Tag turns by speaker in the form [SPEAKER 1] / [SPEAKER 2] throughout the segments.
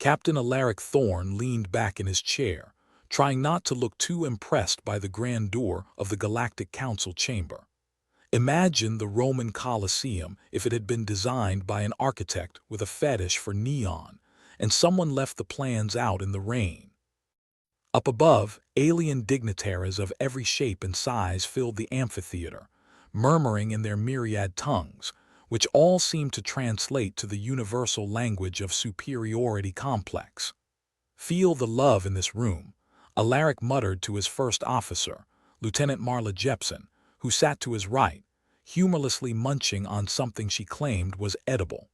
[SPEAKER 1] Captain Alaric Thorne leaned back in his chair, trying not to look too impressed by the grandeur of the Galactic Council chamber. Imagine the Roman Colosseum if it had been designed by an architect with a fetish for neon, and someone left the plans out in the rain. Up above, alien dignitaries of every shape and size filled the amphitheater, murmuring in their myriad tongues, which all seemed to translate to the universal language of superiority complex. "Feel the love in this room," Alaric muttered to his first officer, Lieutenant Marla Jepson, who sat to his right, humorlessly munching on something she claimed was edible.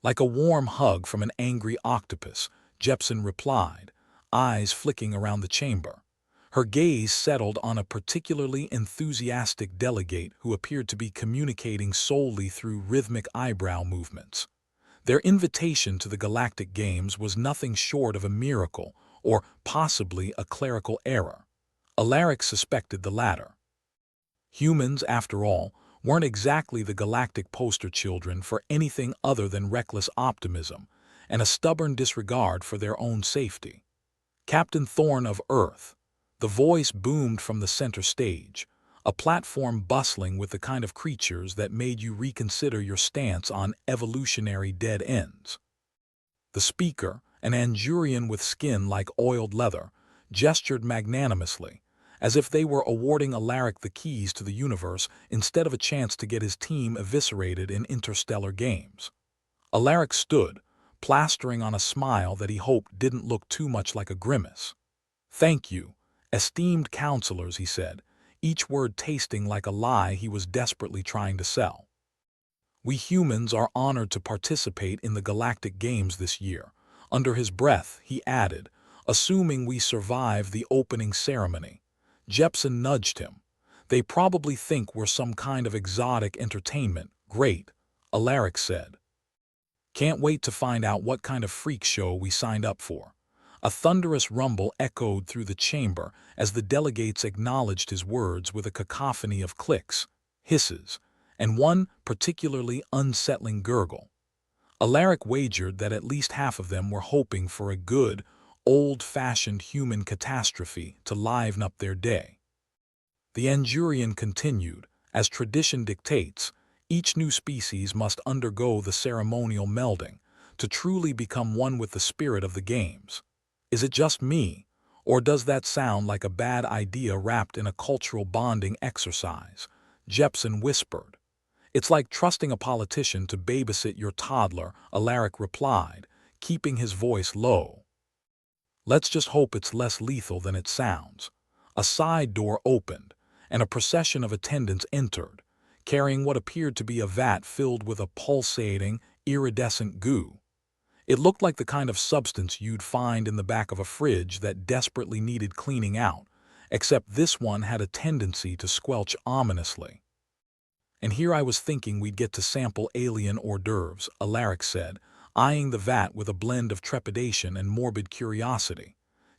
[SPEAKER 1] "Like a warm hug from an angry octopus," Jepson replied, eyes flicking around the chamber. Her gaze settled on a particularly enthusiastic delegate who appeared to be communicating solely through rhythmic eyebrow movements. Their invitation to the Galactic Games was nothing short of a miracle, or possibly a clerical error. Alaric suspected the latter. Humans, after all, weren't exactly the galactic poster children for anything other than reckless optimism and a stubborn disregard for their own safety. "Captain Thorne of Earth," the voice boomed from the center stage, a platform bustling with the kind of creatures that made you reconsider your stance on evolutionary dead ends. The speaker, an Andurian with skin like oiled leather, gestured magnanimously, as if they were awarding Alaric the keys to the universe instead of a chance to get his team eviscerated in interstellar games. Alaric stood, plastering on a smile that he hoped didn't look too much like a grimace. "Thank you, esteemed counselors," he said, each word tasting like a lie he was desperately trying to sell. "We humans are honored to participate in the Galactic Games this year." Under his breath, he added, "assuming we survive the opening ceremony." Jepson nudged him. "They probably think we're some kind of exotic entertainment." "Great," Alaric said. "Can't wait to find out what kind of freak show we signed up for." A thunderous rumble echoed through the chamber as the delegates acknowledged his words with a cacophony of clicks, hisses, and one particularly unsettling gurgle. Alaric wagered that at least half of them were hoping for a good, old-fashioned human catastrophe to liven up their day. The Andurian continued, "As tradition dictates, each new species must undergo the ceremonial melding to truly become one with the spirit of the games. Is it just me, or does that sound like a bad idea wrapped in a cultural bonding exercise?" Jepson whispered. "It's like trusting a politician to babysit your toddler," Alaric replied, keeping his voice low. "Let's just hope it's less lethal than it sounds." A side door opened, and a procession of attendants entered, carrying what appeared to be a vat filled with a pulsating, iridescent goo. It looked like the kind of substance you'd find in the back of a fridge that desperately needed cleaning out, except this one had a tendency to squelch ominously. "And here I was thinking we'd get to sample alien hors d'oeuvres," Alaric said, eyeing the vat with a blend of trepidation and morbid curiosity.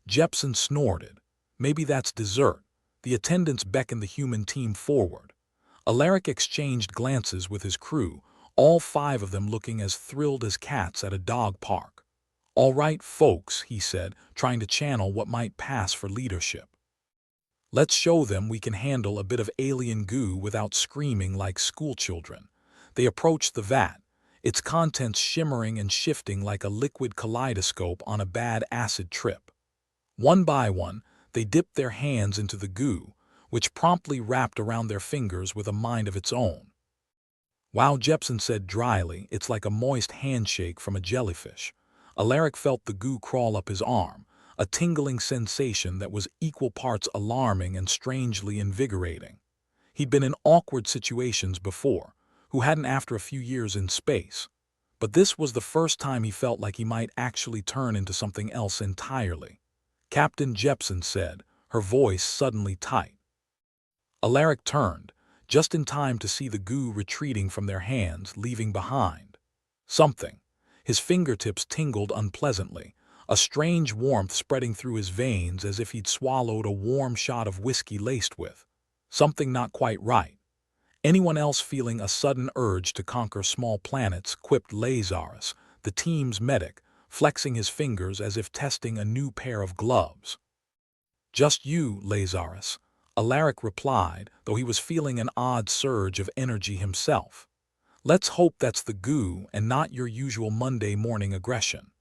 [SPEAKER 1] Jepson snorted. "Maybe that's dessert." The attendants beckoned the human team forward. Alaric exchanged glances with his crew, all 5 of them looking as thrilled as cats at a dog park. "All right, folks," he said, trying to channel what might pass for leadership. "Let's show them we can handle a bit of alien goo without screaming like schoolchildren." They approached the vat, its contents shimmering and shifting like a liquid kaleidoscope on a bad acid trip. One by one, they dipped their hands into the goo, which promptly wrapped around their fingers with a mind of its own. "Wow," Jepson said dryly, "it's like a moist handshake from a jellyfish." Alaric felt the goo crawl up his arm, a tingling sensation that was equal parts alarming and strangely invigorating. He'd been in awkward situations before, who hadn't after a few years in space, but this was the first time he felt like he might actually turn into something else entirely. "Captain," Jepson said, her voice suddenly tight. Alaric turned, just in time to see the goo retreating from their hands, leaving behind something. His fingertips tingled unpleasantly, a strange warmth spreading through his veins as if he'd swallowed a warm shot of whiskey laced with something not quite right. "Anyone else feeling a sudden urge to conquer small planets?" quipped Lazarus, the team's medic, flexing his fingers as if testing a new pair of gloves. "Just you, Lazarus," Alaric replied, though he was feeling an odd surge of energy himself. "Let's hope that's the goo and not your usual Monday morning aggression."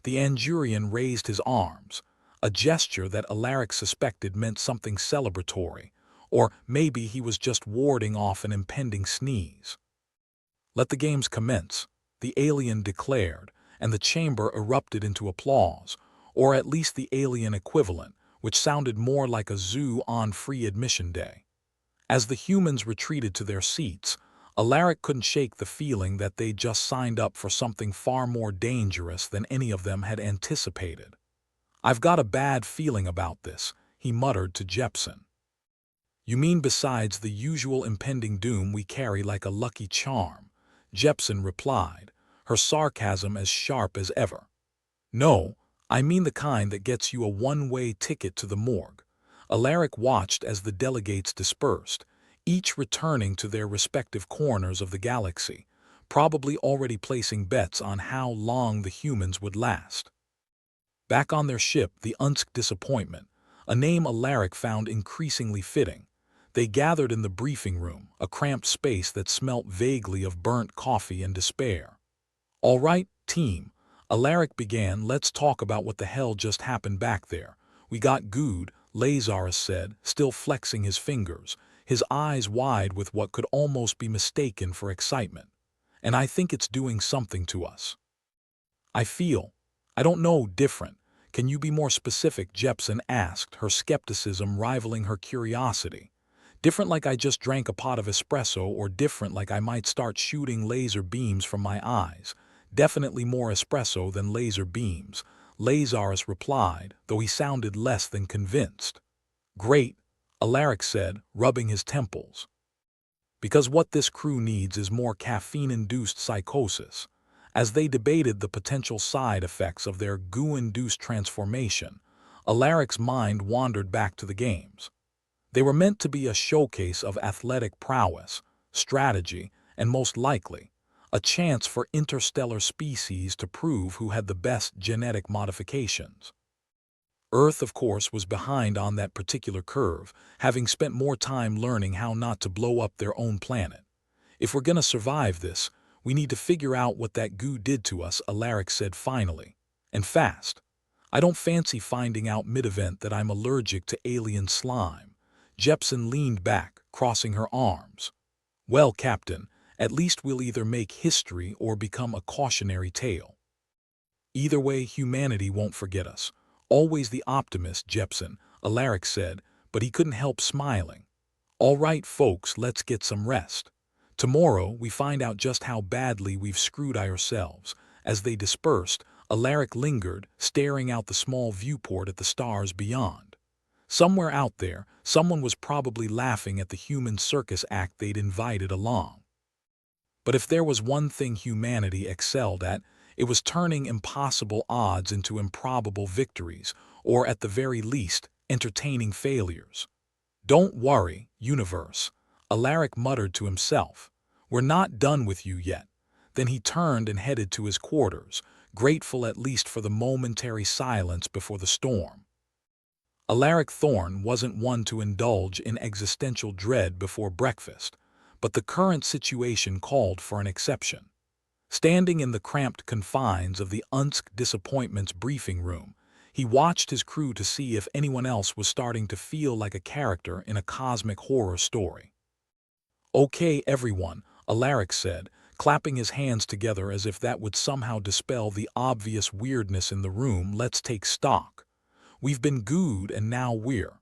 [SPEAKER 1] The Andurian raised his arms, a gesture that Alaric suspected meant something celebratory, or maybe he was just warding off an impending sneeze. "Let the games commence," the alien declared, and the chamber erupted into applause, or at least the alien equivalent, which sounded more like a zoo on free admission day. As the humans retreated to their seats, Alaric couldn't shake the feeling that they'd just signed up for something far more dangerous than any of them had anticipated. "I've got a bad feeling about this," he muttered to Jepsen. "You mean besides the usual impending doom we carry like a lucky charm?" Jepsen replied, her sarcasm as sharp as ever. "No, I mean the kind that gets you a one-way ticket to the morgue." Alaric watched as the delegates dispersed, each returning to their respective corners of the galaxy, probably already placing bets on how long the humans would last. Back on their ship, the Unsk Disappointment, a name Alaric found increasingly fitting, they gathered in the briefing room, a cramped space that smelt vaguely of burnt coffee and despair. "All right, team," Alaric began, "let's talk about what the hell just happened back there. We got gooed," Lazarus said, still flexing his fingers, his eyes wide with what could almost be mistaken for excitement. "And I think it's doing something to us. I don't know, different. Can you be more specific?" Jepsen asked, her skepticism rivaling her curiosity. "Different like I just drank a pot of espresso, or different like I might start shooting laser beams from my eyes?" "Definitely more espresso than laser beams," Lazarus replied, though he sounded less than convinced. "Great," Alaric said, rubbing his temples. "Because what this crew needs is more caffeine-induced psychosis." As they debated the potential side effects of their goo-induced transformation, Alaric's mind wandered back to the games. They were meant to be a showcase of athletic prowess, strategy, and most likely, a chance for interstellar species to prove who had the best genetic modifications. Earth, of course, was behind on that particular curve, having spent more time learning how not to blow up their own planet. "If we're gonna survive this, we need to figure out what that goo did to us," Alaric said finally. "And fast. I don't fancy finding out mid-event that I'm allergic to alien slime." Jepsen leaned back, crossing her arms. "Well, Captain, at least we'll either make history or become a cautionary tale. Either way, humanity won't forget us." "Always the optimist, Jepsen," Alaric said, but he couldn't help smiling. "All right, folks, let's get some rest. Tomorrow we find out just how badly we've screwed ourselves." As they dispersed, Alaric lingered, staring out the small viewport at the stars beyond. Somewhere out there, someone was probably laughing at the human circus act they'd invited along. But if there was one thing humanity excelled at, it was turning impossible odds into improbable victories, or at the very least, entertaining failures. "Don't worry, universe," Alaric muttered to himself. "We're not done with you yet." Then he turned and headed to his quarters, grateful at least for the momentary silence before the storm. Alaric Thorne wasn't one to indulge in existential dread before breakfast, but the current situation called for an exception. Standing in the cramped confines of the Unsk Disappointment's briefing room, he watched his crew to see if anyone else was starting to feel like a character in a cosmic horror story. "Okay, everyone," Alaric said, clapping his hands together as if that would somehow dispel the obvious weirdness in the room. "Let's take stock. We've been gooed and now we're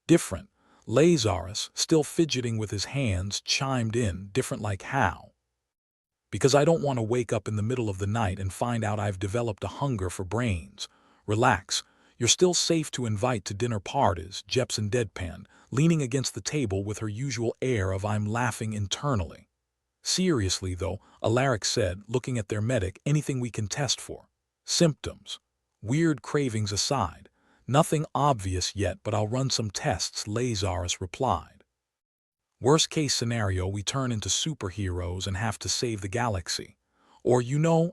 [SPEAKER 1] different." Lazarus, still fidgeting with his hands, chimed in. "Different like how?" "Because I don't want to wake up in the middle of the night and find out I've developed a hunger for brains." "Relax, you're still safe to invite to dinner parties," Jepsen deadpanned, leaning against the table with her usual air of "I'm laughing internally." "Seriously though," Alaric said, looking at their medic, "anything we can test for?" "Symptoms. Weird cravings aside. Nothing obvious yet, but I'll run some tests," Lazarus replied. "Worst case scenario, we turn into superheroes and have to save the galaxy. Or,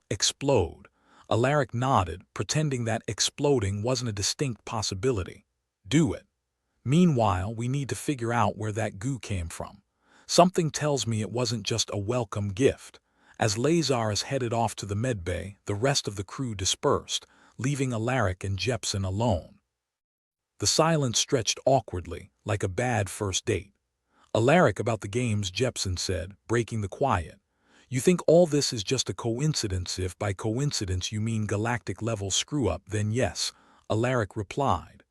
[SPEAKER 1] explode." Alaric nodded, pretending that exploding wasn't a distinct possibility. Do it. Meanwhile, we need to figure out where that goo came from. Something tells me it wasn't just a welcome gift. As Lazarus headed off to the medbay, the rest of the crew dispersed, leaving Alaric and Jepsen alone. The silence stretched awkwardly, like a bad first date. Alaric, about the games, Jepsen said, breaking the quiet. You think all this is just a coincidence? If by coincidence you mean galactic-level screw-up, then yes, Alaric replied.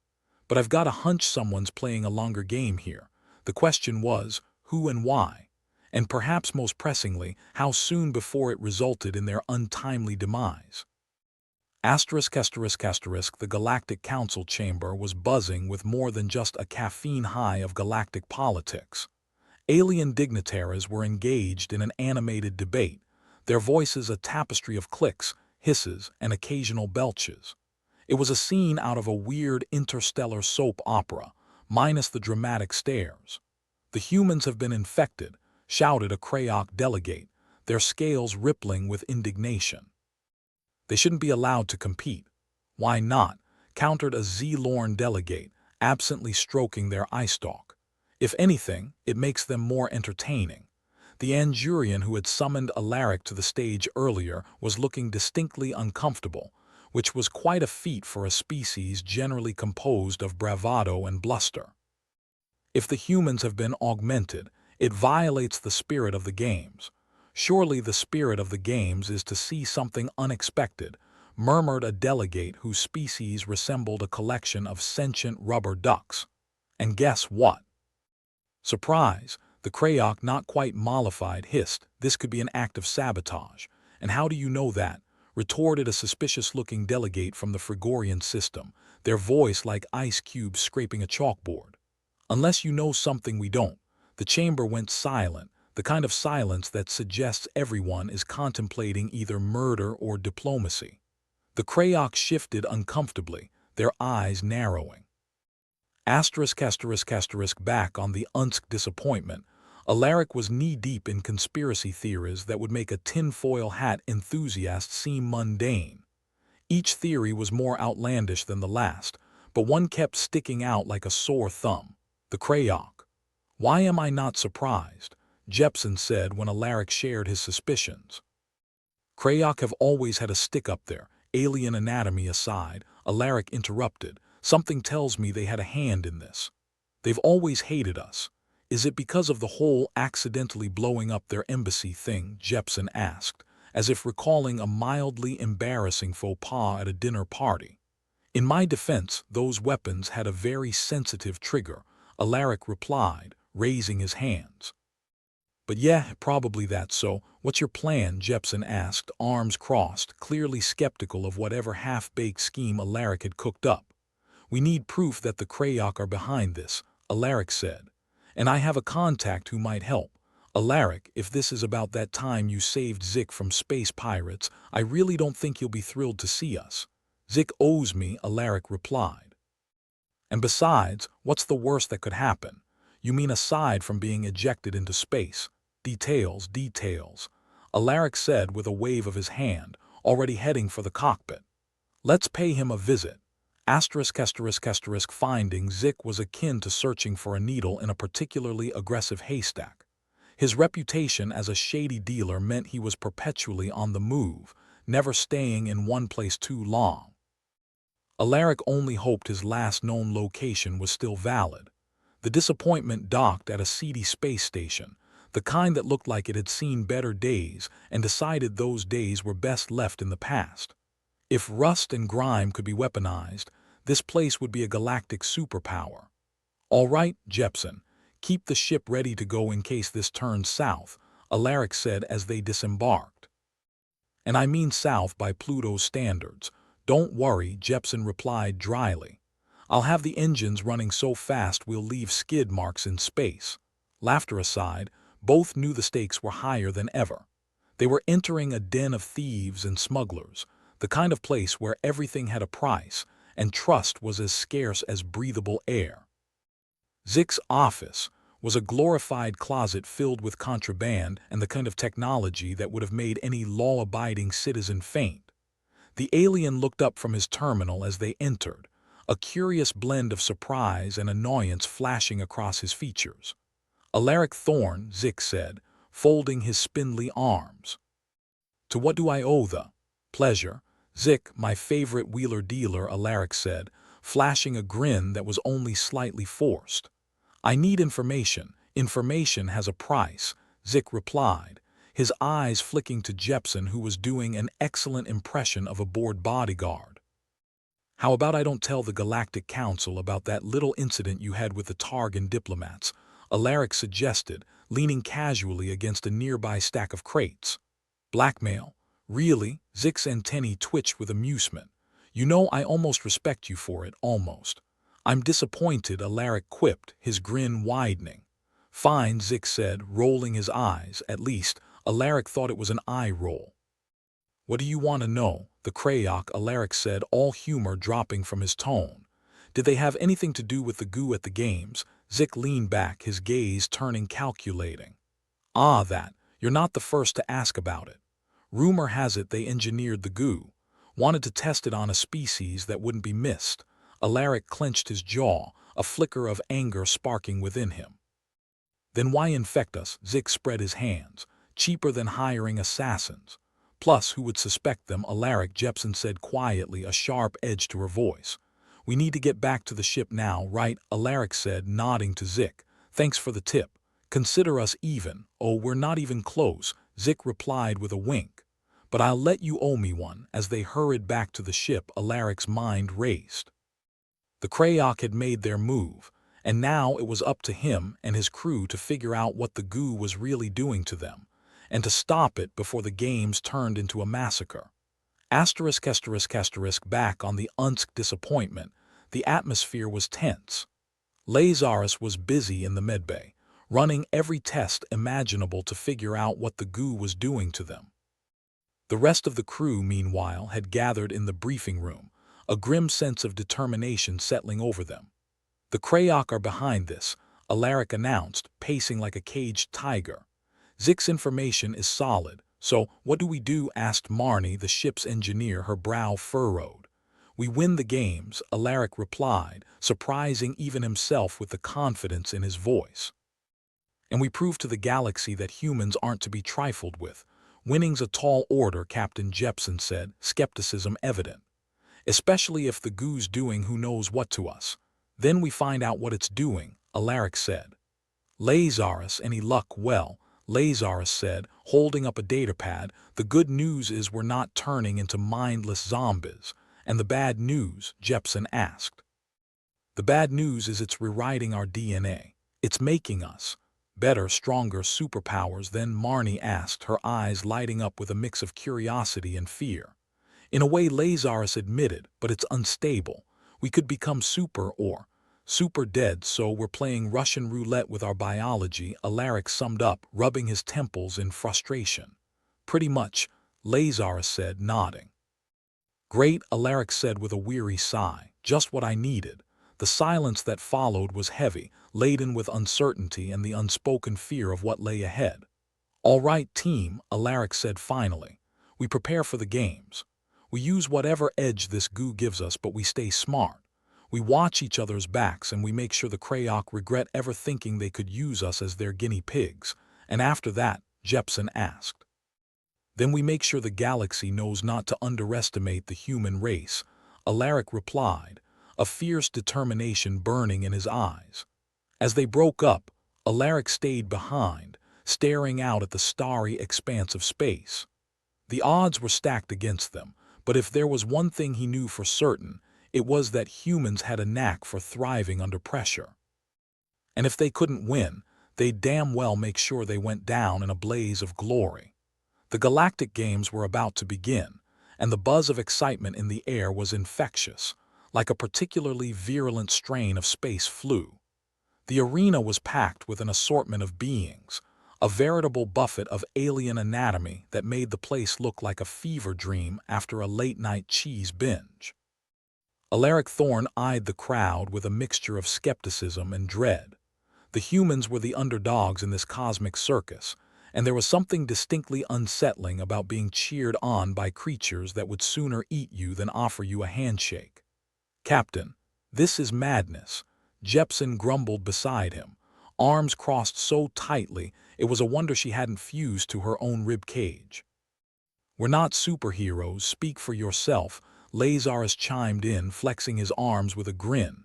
[SPEAKER 1] But I've got a hunch someone's playing a longer game here. The question was, who and why? And perhaps most pressingly, how soon before it resulted in their untimely demise. The Galactic Council chamber was buzzing with more than just a caffeine high of galactic politics. Alien dignitaries were engaged in an animated debate, their voices a tapestry of clicks, hisses, and occasional belches. It was a scene out of a weird interstellar soap opera, minus the dramatic stares. The humans have been infected, shouted a Krayok delegate, their scales rippling with indignation. They shouldn't be allowed to compete. Why not? Countered a Z-Lorn delegate, absently stroking their eye stalk. If anything, it makes them more entertaining. The Andurian who had summoned Alaric to the stage earlier was looking distinctly uncomfortable, which was quite a feat for a species generally composed of bravado and bluster. If the humans have been augmented, it violates the spirit of the games. Surely the spirit of the games is to see something unexpected, murmured a delegate whose species resembled a collection of sentient rubber ducks. And guess what? Surprise, the Krayok, not quite mollified, hissed, this could be an act of sabotage. And how do you know that? Retorted a suspicious-looking delegate from the Frigorian system, their voice like ice cubes scraping a chalkboard. Unless you know something we don't. The chamber went silent, the kind of silence that suggests everyone is contemplating either murder or diplomacy. The Krayok shifted uncomfortably, their eyes narrowing. Back on the Unsk disappointment, Alaric was knee-deep in conspiracy theories that would make a tinfoil hat enthusiast seem mundane. Each theory was more outlandish than the last, but one kept sticking out like a sore thumb. The Krayok. Why am I not surprised? Jepsen said when Alaric shared his suspicions. Krayok have always had a stick up there, alien anatomy aside, Alaric interrupted. Something tells me they had a hand in this. They've always hated us. Is it because of the whole accidentally blowing up their embassy thing? Jepsen asked, as if recalling a mildly embarrassing faux pas at a dinner party. In my defense, those weapons had a very sensitive trigger, Alaric replied, raising his hands. But yeah, probably that's so. What's your plan? Jepsen asked, arms crossed, clearly skeptical of whatever half-baked scheme Alaric had cooked up. We need proof that the Krayok are behind this, Alaric said. And I have a contact who might help. Alaric, if this is about that time you saved Zik from space pirates, I really don't think you'll be thrilled to see us. Zik owes me, Alaric replied. And besides, what's the worst that could happen? You mean aside from being ejected into space? Details. Alaric said with a wave of his hand, already heading for the cockpit. Let's pay him a visit. Finding Zik was akin to searching for a needle in a particularly aggressive haystack. His reputation as a shady dealer meant he was perpetually on the move, never staying in one place too long. Alaric only hoped his last known location was still valid. The disappointment docked at a seedy space station, the kind that looked like it had seen better days and decided those days were best left in the past. If rust and grime could be weaponized, this place would be a galactic superpower. All right, Jepsen, keep the ship ready to go in case this turns south, Alaric said as they disembarked. And I mean south by Pluto's standards. Don't worry, Jepsen replied dryly. I'll have the engines running so fast we'll leave skid marks in space. Laughter aside, both knew the stakes were higher than ever. They were entering a den of thieves and smugglers, the kind of place where everything had a price and trust was as scarce as breathable air. Zik's office was a glorified closet filled with contraband and the kind of technology that would have made any law-abiding citizen faint. The alien looked up from his terminal as they entered, a curious blend of surprise and annoyance flashing across his features. "Alaric Thorn," Zik said, folding his spindly arms. "To what do I owe the pleasure?" "Zik, my favorite wheeler-dealer," Alaric said, flashing a grin that was only slightly forced. "I need information. Information has a price," Zik replied, his eyes flicking to Jepson, who was doing an excellent impression of a bored bodyguard. "How about I don't tell the Galactic Council about that little incident you had with the Targan diplomats?" Alaric suggested, leaning casually against a nearby stack of crates. "Blackmail? Really?" Zik's antennae twitched with amusement. "You know, I almost respect you for it, almost." "I'm disappointed," Alaric quipped, his grin widening. "Fine," Zik said, rolling his eyes. At least, Alaric thought it was an eye roll. "What do you want to know?" The Krayok, Alaric said, all humor dropping from his tone. "Did they have anything to do with the goo at the games?" Zik leaned back, his gaze turning calculating. "Ah, that. You're not the first to ask about it. Rumor has it they engineered the goo, wanted to test it on a species that wouldn't be missed." Alaric clenched his jaw, a flicker of anger sparking within him. "Then why infect us?" Zik spread his hands. "Cheaper than hiring assassins. Plus, who would suspect them?" Alaric, Jepson said quietly, a sharp edge to her voice. "We need to get back to the ship now, right?" Alaric said, nodding to Zik. "Thanks for the tip. Consider us even." "Oh, we're not even close," Zik replied with a wink. "But I'll let you owe me one." As they hurried back to the ship, Alaric's mind raced. The Krayok had made their move, and now it was up to him and his crew to figure out what the goo was really doing to them, and to stop it before the games turned into a massacre. Back on the Unsk disappointment, the atmosphere was tense. Lazarus was busy in the medbay, running every test imaginable to figure out what the goo was doing to them. The rest of the crew, meanwhile, had gathered in the briefing room, a grim sense of determination settling over them. "The Krayok are behind this," Alaric announced, pacing like a caged tiger. "Zik's information is solid. So, what do we do?" asked Marnie, the ship's engineer, her brow furrowed. "We win the games," Alaric replied, surprising even himself with the confidence in his voice. "And we prove to the galaxy that humans aren't to be trifled with." "Winning's a tall order," Captain Jepson said, skepticism evident. "Especially if the goo's doing who knows what to us. Then we find out what it's doing," Alaric said. "Lazarus, any luck?" "Well," Lazarus said, holding up a datapad, "the good news is we're not turning into mindless zombies." "And the bad news?" Jepson asked. "The bad news is it's rewriting our DNA. It's making us better, stronger superpowers than," Marnie asked, her eyes lighting up with a mix of curiosity and fear. "In a way," Lazarus admitted, "but it's unstable. We could become super or super dead, so we're playing Russian roulette with our biology," Alaric summed up, rubbing his temples in frustration. "Pretty much," Lazarus said, nodding. "Great," Alaric said with a weary sigh. "Just what I needed." The silence that followed was heavy, laden with uncertainty and the unspoken fear of what lay ahead. "All right, team," Alaric said finally. "We prepare for the games. We use whatever edge this goo gives us, but we stay smart. We watch each other's backs, and we make sure the Krayok regret ever thinking they could use us as their guinea pigs." "And after that?" Jepson asked. "Then we make sure the galaxy knows not to underestimate the human race," Alaric replied, a fierce determination burning in his eyes. As they broke up, Alaric stayed behind, staring out at the starry expanse of space. The odds were stacked against them, but if there was one thing he knew for certain, it was that humans had a knack for thriving under pressure. And if they couldn't win, they'd damn well make sure they went down in a blaze of glory. The Galactic Games were about to begin, and the buzz of excitement in the air was infectious, like a particularly virulent strain of space flu. The arena was packed with an assortment of beings, a veritable buffet of alien anatomy that made the place look like a fever dream after a late-night cheese binge. Alaric Thorn eyed the crowd with a mixture of skepticism and dread. The humans were the underdogs in this cosmic circus, and there was something distinctly unsettling about being cheered on by creatures that would sooner eat you than offer you a handshake. "Captain, this is madness," Jepsen grumbled beside him, arms crossed so tightly it was a wonder she hadn't fused to her own rib cage. "We're not superheroes, speak for yourself," Lazarus chimed in, flexing his arms with a grin.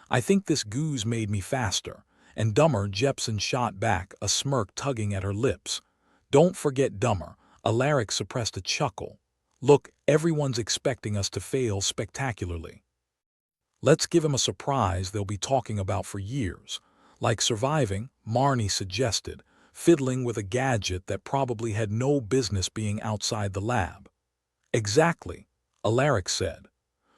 [SPEAKER 1] "I think this goo's made me faster," and dumber Jepsen shot back, a smirk tugging at her lips. "Don't forget dumber," Alaric suppressed a chuckle. "Look, everyone's expecting us to fail spectacularly. Let's give him a surprise they'll be talking about for years. Like surviving," Marnie suggested, fiddling with a gadget that probably had no business being outside the lab. "Exactly," Alaric said,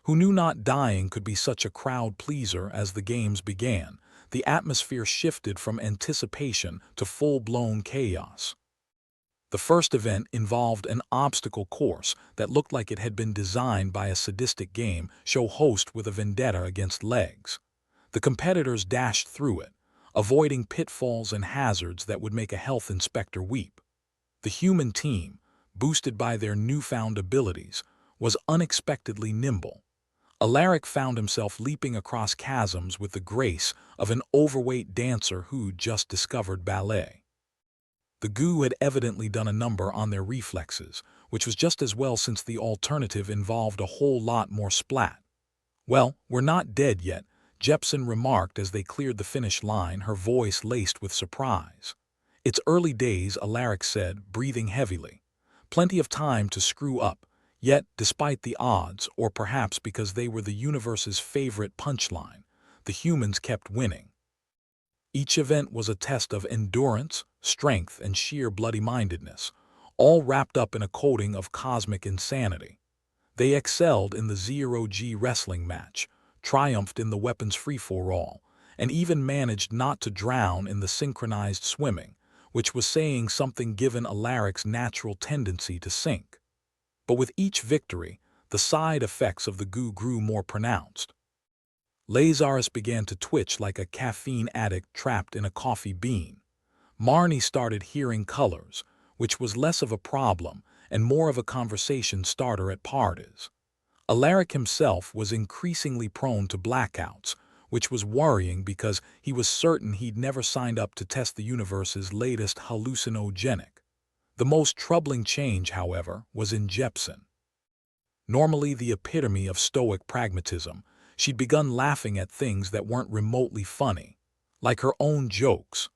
[SPEAKER 1] who knew not dying could be such a crowd pleaser. As the games began, the atmosphere shifted from anticipation to full-blown chaos. The first event involved an obstacle course that looked like it had been designed by a sadistic game show host with a vendetta against legs. The competitors dashed through it, avoiding pitfalls and hazards that would make a health inspector weep. The human team, boosted by their newfound abilities, was unexpectedly nimble. Alaric found himself leaping across chasms with the grace of an overweight dancer who'd just discovered ballet. The goo had evidently done a number on their reflexes, which was just as well since the alternative involved a whole lot more splat. "Well, we're not dead yet," Jepsen remarked as they cleared the finish line, her voice laced with surprise. "It's early days," Alaric said, breathing heavily. "Plenty of time to screw up, yet, despite the odds, or perhaps because they were the universe's favorite punchline, the humans kept winning." Each event was a test of endurance, strength, and sheer bloody-mindedness, all wrapped up in a coating of cosmic insanity. They excelled in the Zero-G wrestling match, triumphed in the weapons free-for-all, and even managed not to drown in the synchronized swimming, which was saying something given Alaric's natural tendency to sink. But with each victory, the side effects of the goo grew more pronounced. Lazarus began to twitch like a caffeine addict trapped in a coffee bean. Marnie started hearing colors, which was less of a problem and more of a conversation starter at parties. Alaric himself was increasingly prone to blackouts, which was worrying because he was certain he'd never signed up to test the universe's latest hallucinogenic. The most troubling change, however, was in Jepsen. Normally the epitome of stoic pragmatism, she'd begun laughing at things that weren't remotely funny, like her own jokes.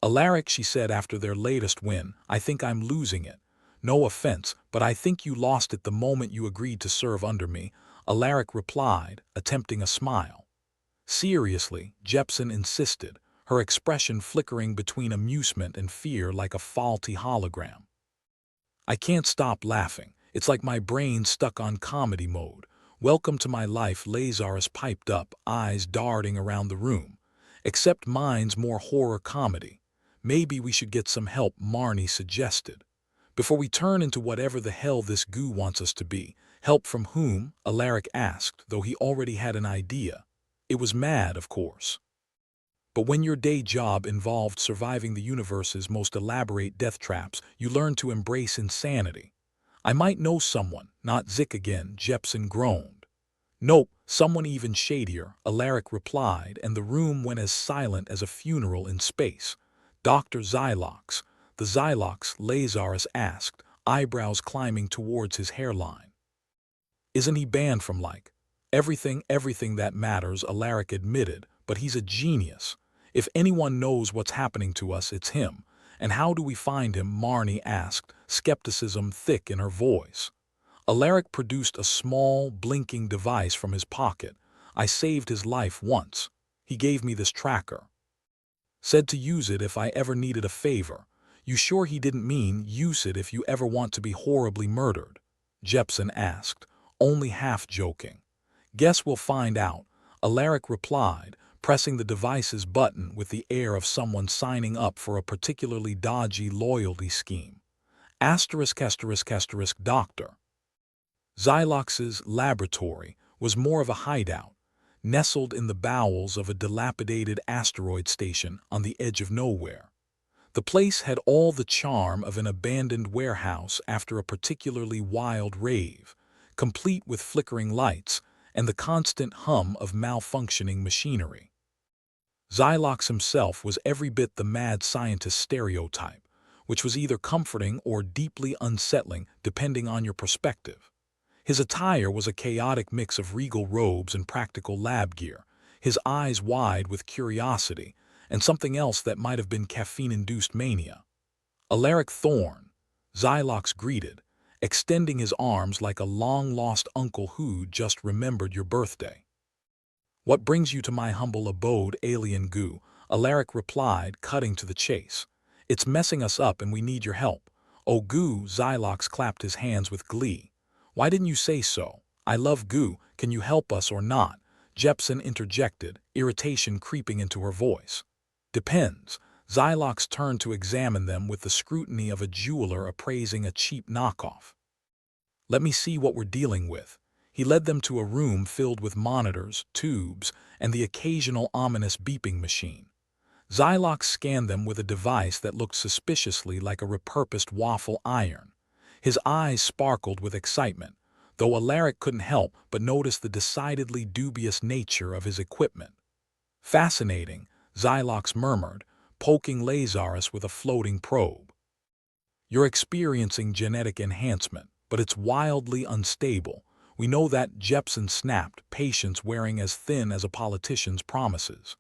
[SPEAKER 1] "Alaric," she said after their latest win, "I think I'm losing it. No offense, but I think you lost it the moment you agreed to serve under me," Alaric replied, attempting a smile. "Seriously," Jepsen insisted, her expression flickering between amusement and fear like a faulty hologram. "I can't stop laughing. It's like my brain's stuck on comedy mode. Welcome to my life," Lazarus piped up, eyes darting around the room. "Except mine's more horror comedy. Maybe we should get some help," Marnie suggested. "Before we turn into whatever the hell this goo wants us to be." "Help from whom?" Alaric asked, though he already had an idea. It was mad, of course. But when your day job involved surviving the universe's most elaborate death traps, you learn to embrace insanity. "I might know someone," "Not Zick again," Jepsen groaned. "Nope, someone even shadier," Alaric replied, and the room went as silent as a funeral in space. "Dr. Xylox." "The Xylox?" Lazarus asked, eyebrows climbing towards his hairline. "Isn't he banned from everything that matters?" Alaric admitted, "but he's a genius. If anyone knows what's happening to us, it's him." "And how do we find him?" Marnie asked, skepticism thick in her voice. Alaric produced a small, blinking device from his pocket. "I saved his life once. He gave me this tracker. Said to use it if I ever needed a favor." "You sure he didn't mean use it if you ever want to be horribly murdered?" Jepsen asked, only half joking. "Guess we'll find out," Alaric replied, pressing the device's button with the air of someone signing up for a particularly dodgy loyalty scheme. ****, Dr. Xylox's laboratory was more of a hideout, nestled in the bowels of a dilapidated asteroid station on the edge of nowhere. The place had all the charm of an abandoned warehouse after a particularly wild rave, complete with flickering lights and the constant hum of malfunctioning machinery. Xylox himself was every bit the mad scientist stereotype, which was either comforting or deeply unsettling depending on your perspective. His attire was a chaotic mix of regal robes and practical lab gear, his eyes wide with curiosity and something else that might have been caffeine-induced mania. Alaric Thorne, Xylox greeted, extending his arms like a long-lost uncle who just remembered your birthday. "What brings you to my humble abode, alien goo?" Alaric replied, cutting to the chase. "It's messing us up and we need your help." "Oh, goo," Xylox clapped his hands with glee. "Why didn't you say so? I love goo. Can you help us or not?" Jepsen interjected, irritation creeping into her voice. "Depends." Xylox turned to examine them with the scrutiny of a jeweler appraising a cheap knockoff. "Let me see what we're dealing with." He led them to a room filled with monitors, tubes, and the occasional ominous beeping machine. Xylox scanned them with a device that looked suspiciously like a repurposed waffle iron. His eyes sparkled with excitement, though Alaric couldn't help but notice the decidedly dubious nature of his equipment. "Fascinating," Xylox murmured, poking Lazarus with a floating probe. "You're experiencing genetic enhancement, but it's wildly unstable. We know that," Jepsen snapped, patience wearing as thin as a politician's promises.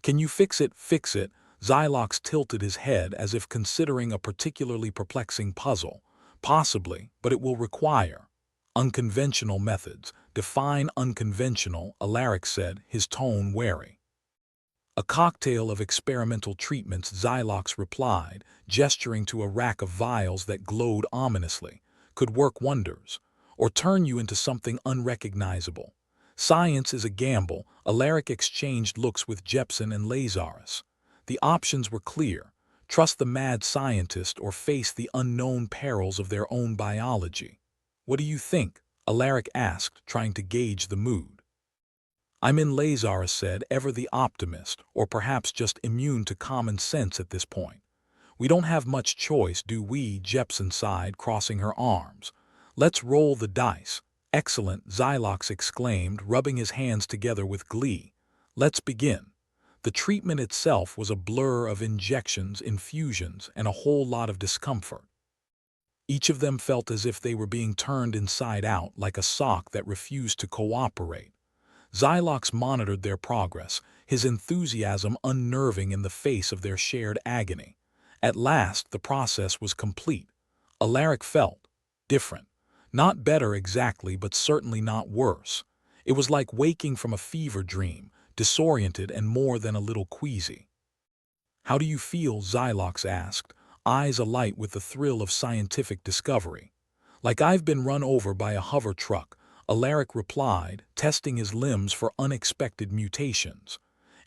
[SPEAKER 1] "Can you fix it?" "Fix it?" Xylox tilted his head as if considering a particularly perplexing puzzle. "Possibly, but it will require unconventional methods." "Define unconventional," Alaric said, his tone wary. "A cocktail of experimental treatments," Xylox replied, gesturing to a rack of vials that glowed ominously. "Could work wonders, or turn you into something unrecognizable." "Science is a gamble." Alaric exchanged looks with Jepsen and Lazarus. The options were clear: trust the mad scientist or face the unknown perils of their own biology. "What do you think?" Alaric asked, trying to gauge the mood. "I'm in," Lazarus said, ever the optimist, or perhaps just immune to common sense at this point. "We don't have much choice, do we?" Jepsen sighed, crossing her arms. "Let's roll the dice." "Excellent," Xylox exclaimed, rubbing his hands together with glee. "Let's begin." The treatment itself was a blur of injections, infusions, and a whole lot of discomfort. Each of them felt as if they were being turned inside out, like a sock that refused to cooperate. Xylox monitored their progress, his enthusiasm unnerving in the face of their shared agony. At last, the process was complete. Alaric felt different. Not better exactly, but certainly not worse. It was like waking from a fever dream, disoriented and more than a little queasy. "How do you feel?" Xylox asked, eyes alight with the thrill of scientific discovery. "Like I've been run over by a hover truck," Alaric replied, testing his limbs for unexpected mutations.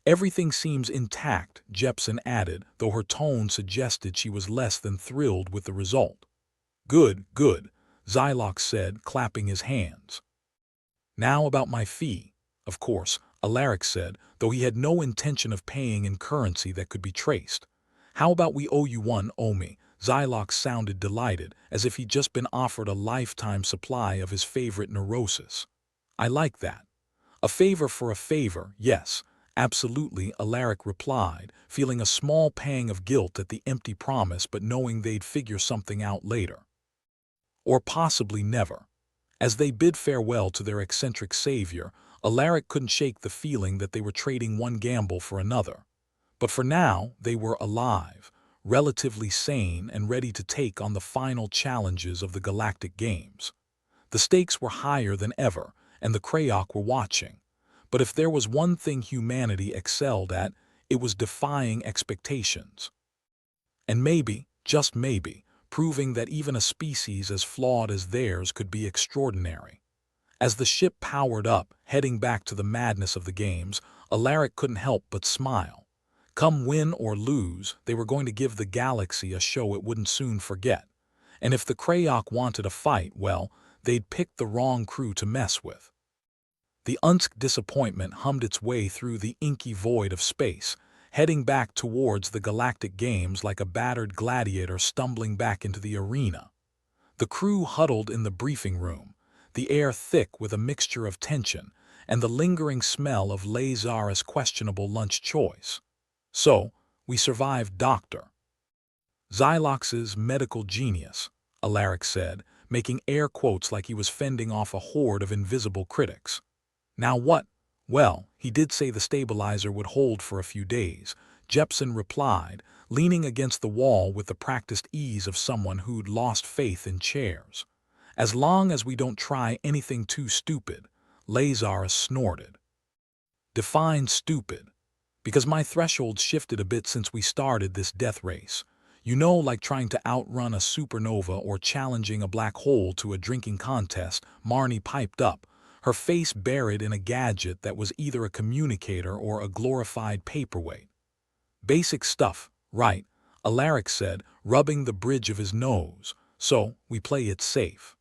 [SPEAKER 1] "Everything seems intact," Jepsen added, though her tone suggested she was less than thrilled with the result. "Good, good," Xylox said, clapping his hands. "Now about my fee." "Of course," Alaric said, though he had no intention of paying in currency that could be traced. "How about we owe you one, Omi?" Xylox sounded delighted, as if he'd just been offered a lifetime supply of his favorite neurosis. "I like that. A favor for a favor, yes, absolutely," Alaric replied, feeling a small pang of guilt at the empty promise but knowing they'd figure something out later. Or possibly never. As they bid farewell to their eccentric savior, Alaric couldn't shake the feeling that they were trading one gamble for another. But for now, they were alive, relatively sane and ready to take on the final challenges of the Galactic Games. The stakes were higher than ever, and the Krayok were watching. But if there was one thing humanity excelled at, it was defying expectations. And maybe, just maybe, proving that even a species as flawed as theirs could be extraordinary. As the ship powered up, heading back to the madness of the games, Alaric couldn't help but smile. Come win or lose, they were going to give the galaxy a show it wouldn't soon forget. And if the Krayok wanted a fight, well, they'd picked the wrong crew to mess with. The Unsk disappointment hummed its way through the inky void of space, heading back towards the Galactic Games like a battered gladiator stumbling back into the arena. The crew huddled in the briefing room, the air thick with a mixture of tension and the lingering smell of Lazarus' questionable lunch choice. "So, we survived, Doctor." "Xylox's medical genius," Alaric said, making air quotes like he was fending off a horde of invisible critics. "Now what?" "Well, he did say the stabilizer would hold for a few days," Jepson replied, leaning against the wall with the practiced ease of someone who'd lost faith in chairs. "As long as we don't try anything too stupid," Lazarus snorted. "Define stupid. Because my threshold shifted a bit since we started this death race. You know, like trying to outrun a supernova or challenging a black hole to a drinking contest," Marnie piped up, her face buried in a gadget that was either a communicator or a glorified paperweight. "Basic stuff, right," Alaric said, rubbing the bridge of his nose. "So, we play it safe.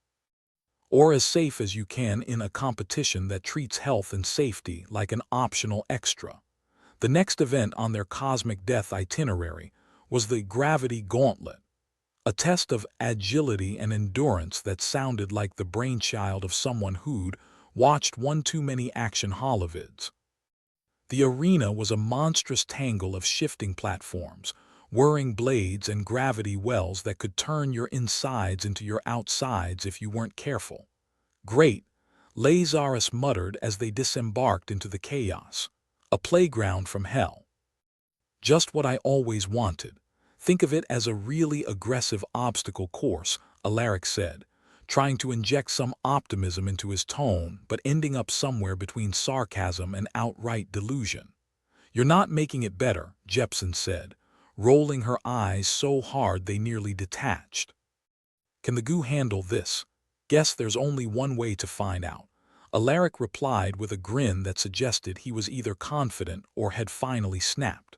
[SPEAKER 1] Or as safe as you can in a competition that treats health and safety like an optional extra." The next event on their cosmic death itinerary was the Gravity Gauntlet, a test of agility and endurance that sounded like the brainchild of someone who'd watched one too many action holovids. The arena was a monstrous tangle of shifting platforms, whirring blades and gravity wells that could turn your insides into your outsides if you weren't careful. "Great," Lazarus muttered as they disembarked into the chaos. "A playground from hell." "Just what I always wanted. Think of it as a really aggressive obstacle course," Alaric said, trying to inject some optimism into his tone but ending up somewhere between sarcasm and outright delusion. "You're not making it better," Jepson said, rolling her eyes so hard they nearly detached. "Can the goo handle this?" "Guess there's only one way to find out," Alaric replied with a grin that suggested he was either confident or had finally snapped.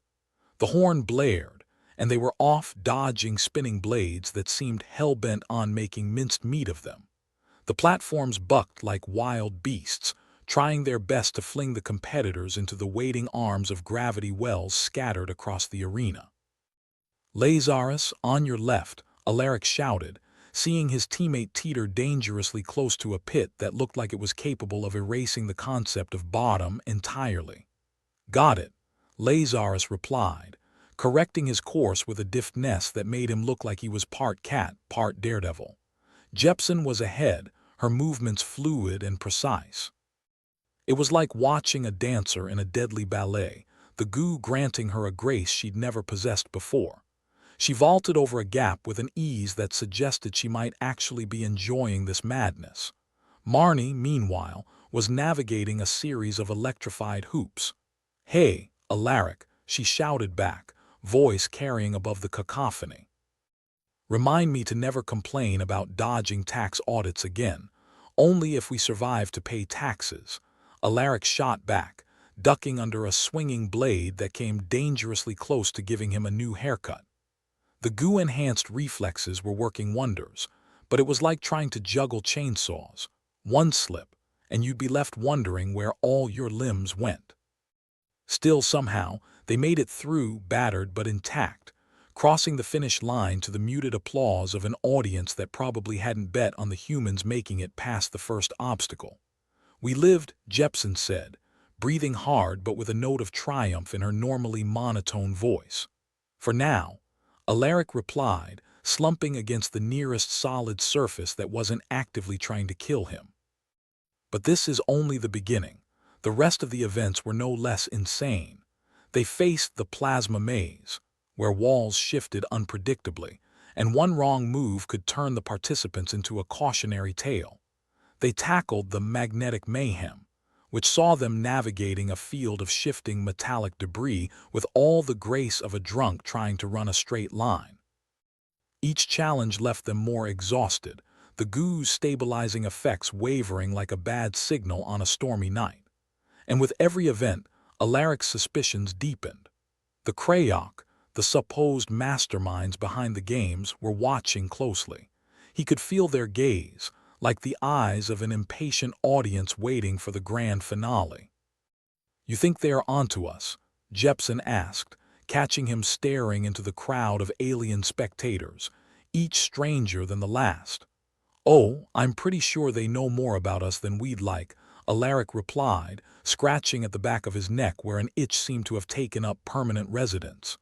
[SPEAKER 1] The horn blared, and they were off dodging spinning blades that seemed hell-bent on making minced meat of them. The platforms bucked like wild beasts, trying their best to fling the competitors into the waiting arms of gravity wells scattered across the arena. "Lazarus, on your left," Alaric shouted, seeing his teammate teeter dangerously close to a pit that looked like it was capable of erasing the concept of bottom entirely. "Got it," Lazarus replied, correcting his course with a deftness that made him look like he was part cat, part daredevil. Jepson was ahead, her movements fluid and precise. It was like watching a dancer in a deadly ballet, the goo granting her a grace she'd never possessed before. She vaulted over a gap with an ease that suggested she might actually be enjoying this madness. Marnie, meanwhile, was navigating a series of electrified hoops. "Hey, Alaric," she shouted back, voice carrying above the cacophony. "Remind me to never complain about dodging tax audits again, only if we survive to pay taxes," Alaric shot back, ducking under a swinging blade that came dangerously close to giving him a new haircut. The goo-enhanced reflexes were working wonders, but it was like trying to juggle chainsaws. One slip, and you'd be left wondering where all your limbs went. Still, somehow, they made it through, battered but intact, crossing the finish line to the muted applause of an audience that probably hadn't bet on the humans making it past the first obstacle. "We lived," Jepson said, breathing hard but with a note of triumph in her normally monotone voice. "For now," Alaric replied, slumping against the nearest solid surface that wasn't actively trying to kill him. But this is only the beginning. The rest of the events were no less insane. They faced the plasma maze, where walls shifted unpredictably, and one wrong move could turn the participants into a cautionary tale. They tackled the magnetic mayhem, which saw them navigating a field of shifting metallic debris with all the grace of a drunk trying to run a straight line. Each challenge left them more exhausted, the goo's stabilizing effects wavering like a bad signal on a stormy night. And with every event, Alaric's suspicions deepened. The Krayok, the supposed masterminds behind the games, were watching closely. He could feel their gaze, like the eyes of an impatient audience waiting for the grand finale. "You think they are onto us?" Jepson asked, catching him staring into the crowd of alien spectators, each stranger than the last. "Oh, I'm pretty sure they know more about us than we'd like," Alaric replied, scratching at the back of his neck where an itch seemed to have taken up permanent residence.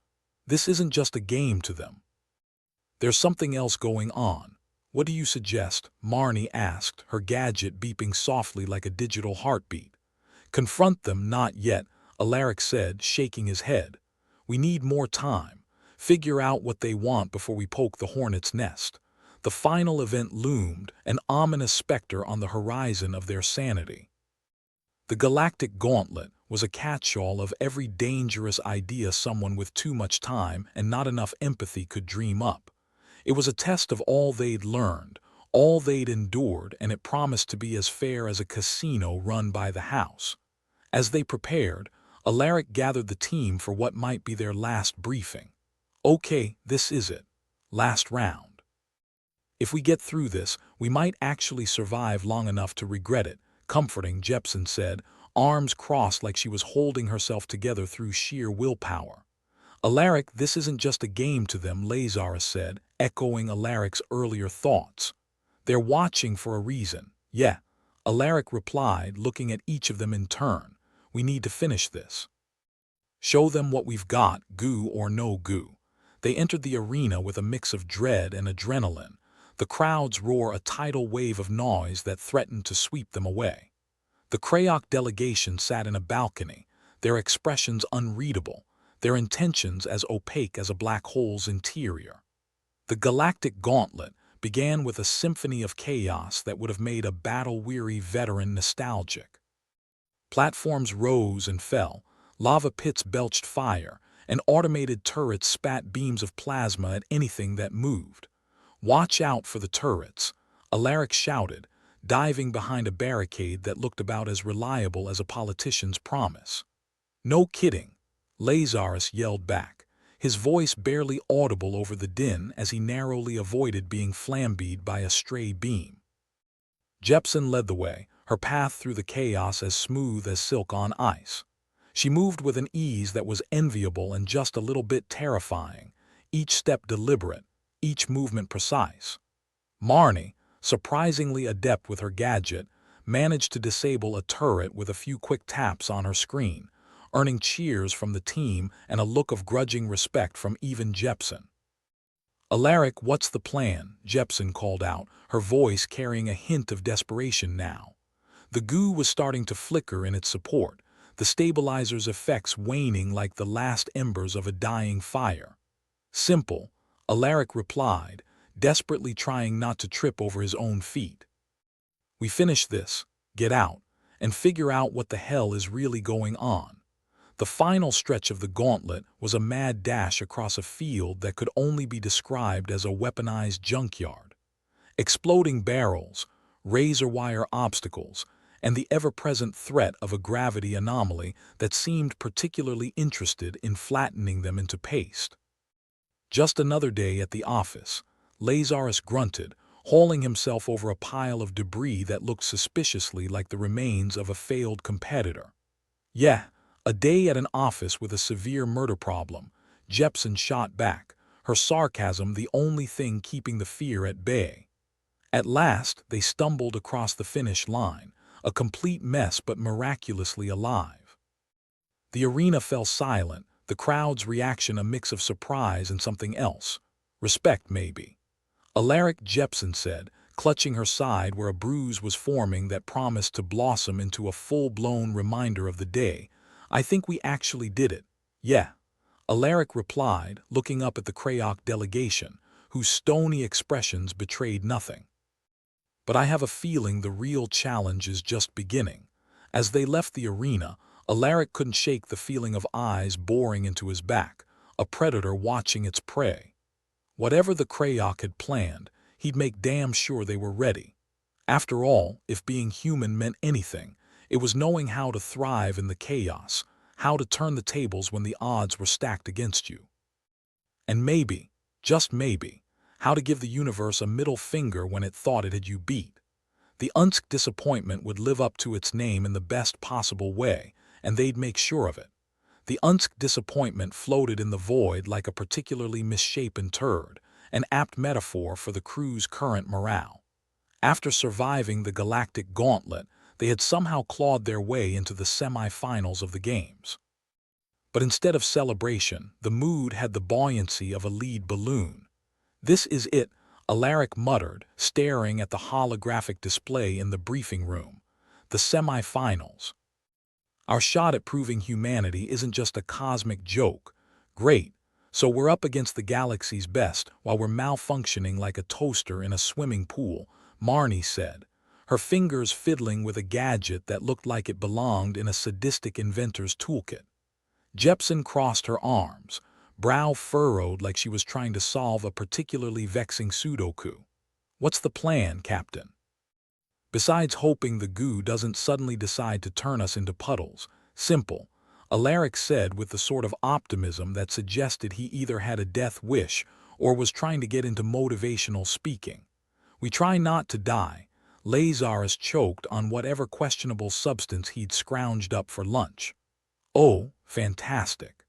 [SPEAKER 1] "This isn't just a game to them. There's something else going on." "What do you suggest?" Marnie asked, her gadget beeping softly like a digital heartbeat. "Confront them, not yet," Alaric said, shaking his head. "We need more time. Figure out what they want before we poke the hornet's nest." The final event loomed, an ominous specter on the horizon of their sanity. The Galactic Gauntlet was a catch-all of every dangerous idea someone with too much time and not enough empathy could dream up. It was a test of all they'd learned, all they'd endured, and it promised to be as fair as a casino run by the house. As they prepared, Alaric gathered the team for what might be their last briefing. "Okay, this is it. Last round. If we get through this, we might actually survive long enough to regret it," comforting Jepsen said, arms crossed like she was holding herself together through sheer willpower. "Alaric, this isn't just a game to them," Lazarus said, echoing Alaric's earlier thoughts. "They're watching for a reason." "Yeah," Alaric replied, looking at each of them in turn. "We need to finish this. Show them what we've got, goo or no goo." They entered the arena with a mix of dread and adrenaline, the crowd's roar a tidal wave of noise that threatened to sweep them away. The Krayok delegation sat in a balcony, their expressions unreadable, their intentions as opaque as a black hole's interior. The Galactic Gauntlet began with a symphony of chaos that would have made a battle-weary veteran nostalgic. Platforms rose and fell, lava pits belched fire, and automated turrets spat beams of plasma at anything that moved. "Watch out for the turrets," Alaric shouted, diving behind a barricade that looked about as reliable as a politician's promise. "No kidding," Lazarus yelled back, his voice barely audible over the din as he narrowly avoided being flambeed by a stray beam. Jepsen led the way, her path through the chaos as smooth as silk on ice. She moved with an ease that was enviable and just a little bit terrifying, each step deliberate, each movement precise. Marnie, surprisingly adept with her gadget, managed to disable a turret with a few quick taps on her screen, earning cheers from the team and a look of grudging respect from even Jepsen. "Alaric, what's the plan?" Jepsen called out, her voice carrying a hint of desperation now. The goo was starting to flicker in its support, the stabilizer's effects waning like the last embers of a dying fire. "Simple," Alaric replied, desperately trying not to trip over his own feet. "We finish this, get out, and figure out what the hell is really going on." The final stretch of the gauntlet was a mad dash across a field that could only be described as a weaponized junkyard. Exploding barrels, razor-wire obstacles, and the ever-present threat of a gravity anomaly that seemed particularly interested in flattening them into paste. "Just another day at the office," Lazarus grunted, hauling himself over a pile of debris that looked suspiciously like the remains of a failed competitor. "Yeah, a day at an office with a severe murder problem," Jepsen shot back, her sarcasm the only thing keeping the fear at bay. At last, they stumbled across the finish line, a complete mess but miraculously alive. The arena fell silent, the crowd's reaction a mix of surprise and something else. Respect, maybe. Alaric, Jepsen said, clutching her side where a bruise was forming that promised to blossom into a full-blown reminder of the day. "I think we actually did it." "Yeah," Alaric replied, looking up at the Krayok delegation, whose stony expressions betrayed nothing. "But I have a feeling the real challenge is just beginning." As they left the arena, Alaric couldn't shake the feeling of eyes boring into his back, a predator watching its prey. Whatever the Krayok had planned, he'd make damn sure they were ready. After all, if being human meant anything, it was knowing how to thrive in the chaos, how to turn the tables when the odds were stacked against you. And maybe, just maybe, how to give the universe a middle finger when it thought it had you beat. The Unsk disappointment would live up to its name in the best possible way, and they'd make sure of it. The Unsk disappointment floated in the void like a particularly misshapen turd, an apt metaphor for the crew's current morale. After surviving the Galactic Gauntlet, they had somehow clawed their way into the semi-finals of the games. But instead of celebration, the mood had the buoyancy of a lead balloon. "This is it," Alaric muttered, staring at the holographic display in the briefing room. "The semi-finals. Our shot at proving humanity isn't just a cosmic joke. Great. So we're up against the galaxy's best while we're malfunctioning like a toaster in a swimming pool," Marnie said, her fingers fiddling with a gadget that looked like it belonged in a sadistic inventor's toolkit. Jepsen crossed her arms, brow furrowed like she was trying to solve a particularly vexing Sudoku. "What's the plan, Captain?" "Besides hoping the goo doesn't suddenly decide to turn us into puddles, simple," Alaric said with the sort of optimism that suggested he either had a death wish or was trying to get into motivational speaking. "We try not to die." Lazarus choked on whatever questionable substance he'd scrounged up for lunch. "Oh, fantastic.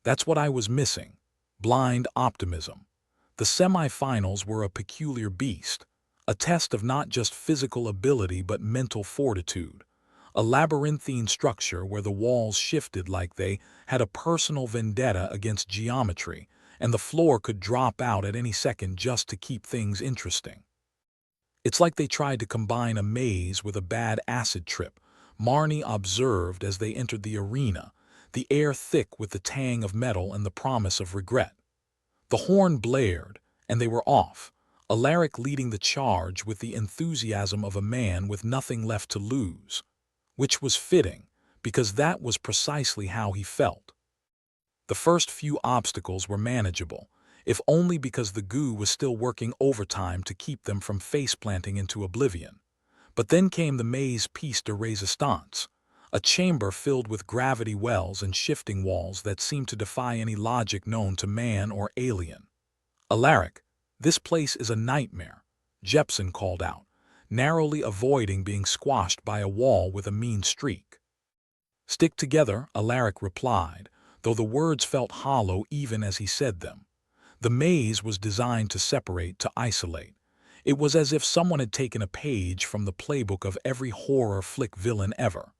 [SPEAKER 1] That's what I was missing. Blind optimism." The semi-finals were a peculiar beast, a test of not just physical ability but mental fortitude. A labyrinthine structure where the walls shifted like they had a personal vendetta against geometry, and the floor could drop out at any second just to keep things interesting. "It's like they tried to combine a maze with a bad acid trip," Marnie observed as they entered the arena, the air thick with the tang of metal and the promise of regret. The horn blared, and they were off, Alaric leading the charge with the enthusiasm of a man with nothing left to lose. Which was fitting, because that was precisely how he felt. The first few obstacles were manageable, if only because the goo was still working overtime to keep them from faceplanting into oblivion. But then came the maze piece de resistance, a chamber filled with gravity wells and shifting walls that seemed to defy any logic known to man or alien. "Alaric, this place is a nightmare," Jepsen called out, narrowly avoiding being squashed by a wall with a mean streak. "Stick together," Alaric replied, though the words felt hollow even as he said them. The maze was designed to separate, to isolate. It was as if someone had taken a page from the playbook of every horror flick villain ever.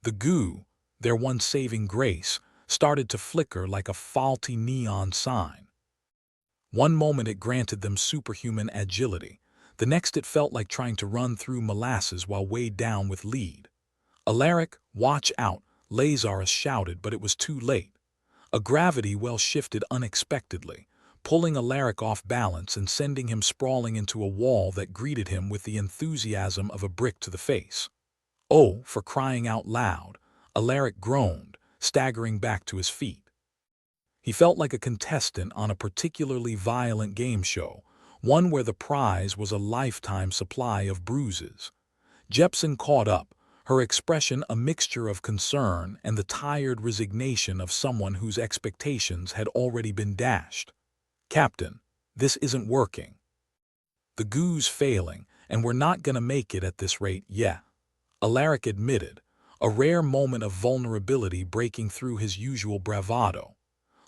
[SPEAKER 1] The goo, their one saving grace, started to flicker like a faulty neon sign. One moment it granted them superhuman agility, the next it felt like trying to run through molasses while weighed down with lead. "Alaric, watch out," Lazarus shouted, but it was too late. A gravity well shifted unexpectedly, pulling Alaric off balance and sending him sprawling into a wall that greeted him with the enthusiasm of a brick to the face. "Oh, for crying out loud," Alaric groaned, staggering back to his feet. He felt like a contestant on a particularly violent game show, one where the prize was a lifetime supply of bruises. Jepsen caught up, her expression a mixture of concern and the tired resignation of someone whose expectations had already been dashed. "Captain, this isn't working. The goo's failing, and we're not gonna make it at this rate, yeah," Alaric admitted, a rare moment of vulnerability breaking through his usual bravado.